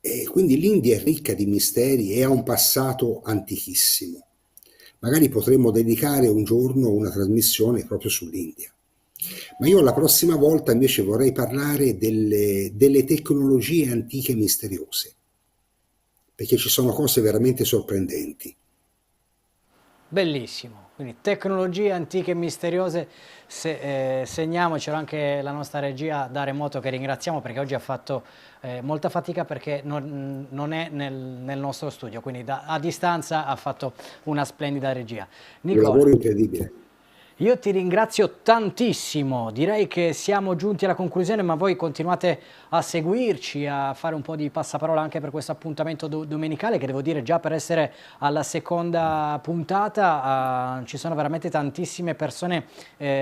E quindi l'India è ricca di misteri e ha un passato antichissimo. Magari potremmo dedicare un giorno una trasmissione proprio sull'India. Ma io la prossima volta invece vorrei parlare delle tecnologie antiche misteriose, perché ci sono cose veramente sorprendenti. Bellissimo, quindi tecnologie antiche e misteriose, segniamocelo anche la nostra regia da remoto, che ringraziamo perché oggi ha fatto molta fatica perché non è nel nostro studio, quindi a distanza ha fatto una splendida regia. Nicola, un lavoro incredibile. Io ti ringrazio tantissimo, direi che siamo giunti alla conclusione, ma voi continuate a seguirci, a fare un po' di passaparola anche per questo appuntamento domenicale, che devo dire già per essere alla seconda puntata ci sono veramente tantissime persone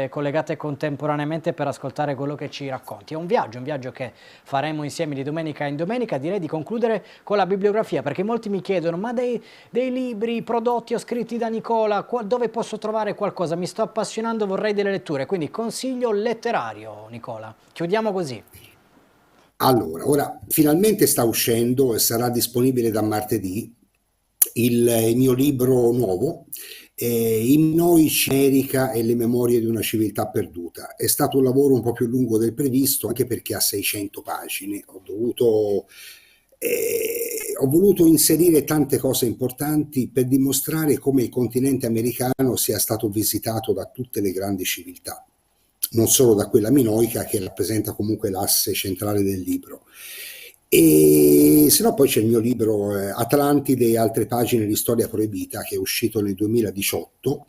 collegate contemporaneamente per ascoltare quello che ci racconti. È un viaggio che faremo insieme di domenica in domenica. Direi di concludere con la bibliografia, perché molti mi chiedono ma dei libri prodotti o scritti da Nicola, dove posso trovare qualcosa? Mi sto appassionando, vorrei delle letture, quindi consiglio letterario, Nicola. Chiudiamo così. Allora, ora finalmente sta uscendo e sarà disponibile da martedì il mio libro nuovo, I Minoici, America e le memorie di una civiltà perduta. È stato un lavoro un po' più lungo del previsto, anche perché ha 600 pagine. Ho voluto inserire tante cose importanti per dimostrare come il continente americano sia stato visitato da tutte le grandi civiltà, non solo da quella minoica che rappresenta comunque l'asse centrale del libro. E se no poi c'è il mio libro Atlantide e altre pagine di storia proibita, che è uscito nel 2018,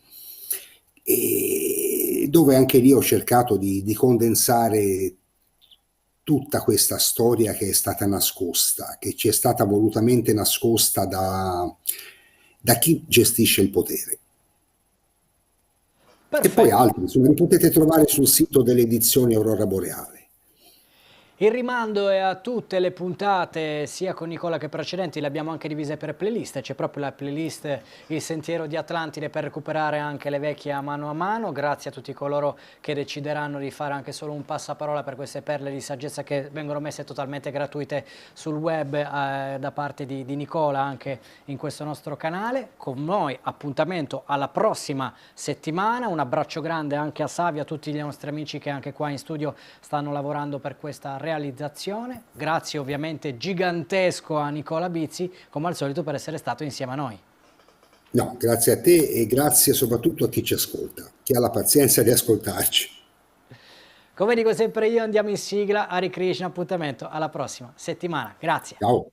e dove anche lì ho cercato di condensare tutta questa storia che è stata nascosta, che ci è stata volutamente nascosta da chi gestisce il potere. Perfetto. E poi altri, insomma, li potete trovare sul sito delle edizioni Aurora Boreale. Il rimando è a tutte le puntate, sia con Nicola che precedenti, le abbiamo anche divise per playlist, c'è proprio la playlist Il Sentiero di Atlantide per recuperare anche le vecchie a mano. Grazie a tutti coloro che decideranno di fare anche solo un passaparola per queste perle di saggezza che vengono messe totalmente gratuite sul web da parte di Nicola anche in questo nostro canale. Con noi appuntamento alla prossima settimana, un abbraccio grande anche a Savio, a tutti i nostri amici che anche qua in studio stanno lavorando per questa realizzazione. Grazie ovviamente gigantesco a Nicola Bizzi, come al solito, per essere stato insieme a noi. No, grazie a te e grazie soprattutto a chi ci ascolta, chi ha la pazienza di ascoltarci. Come dico sempre io, andiamo in sigla. Hare Krishna, appuntamento alla prossima settimana. Grazie. Ciao.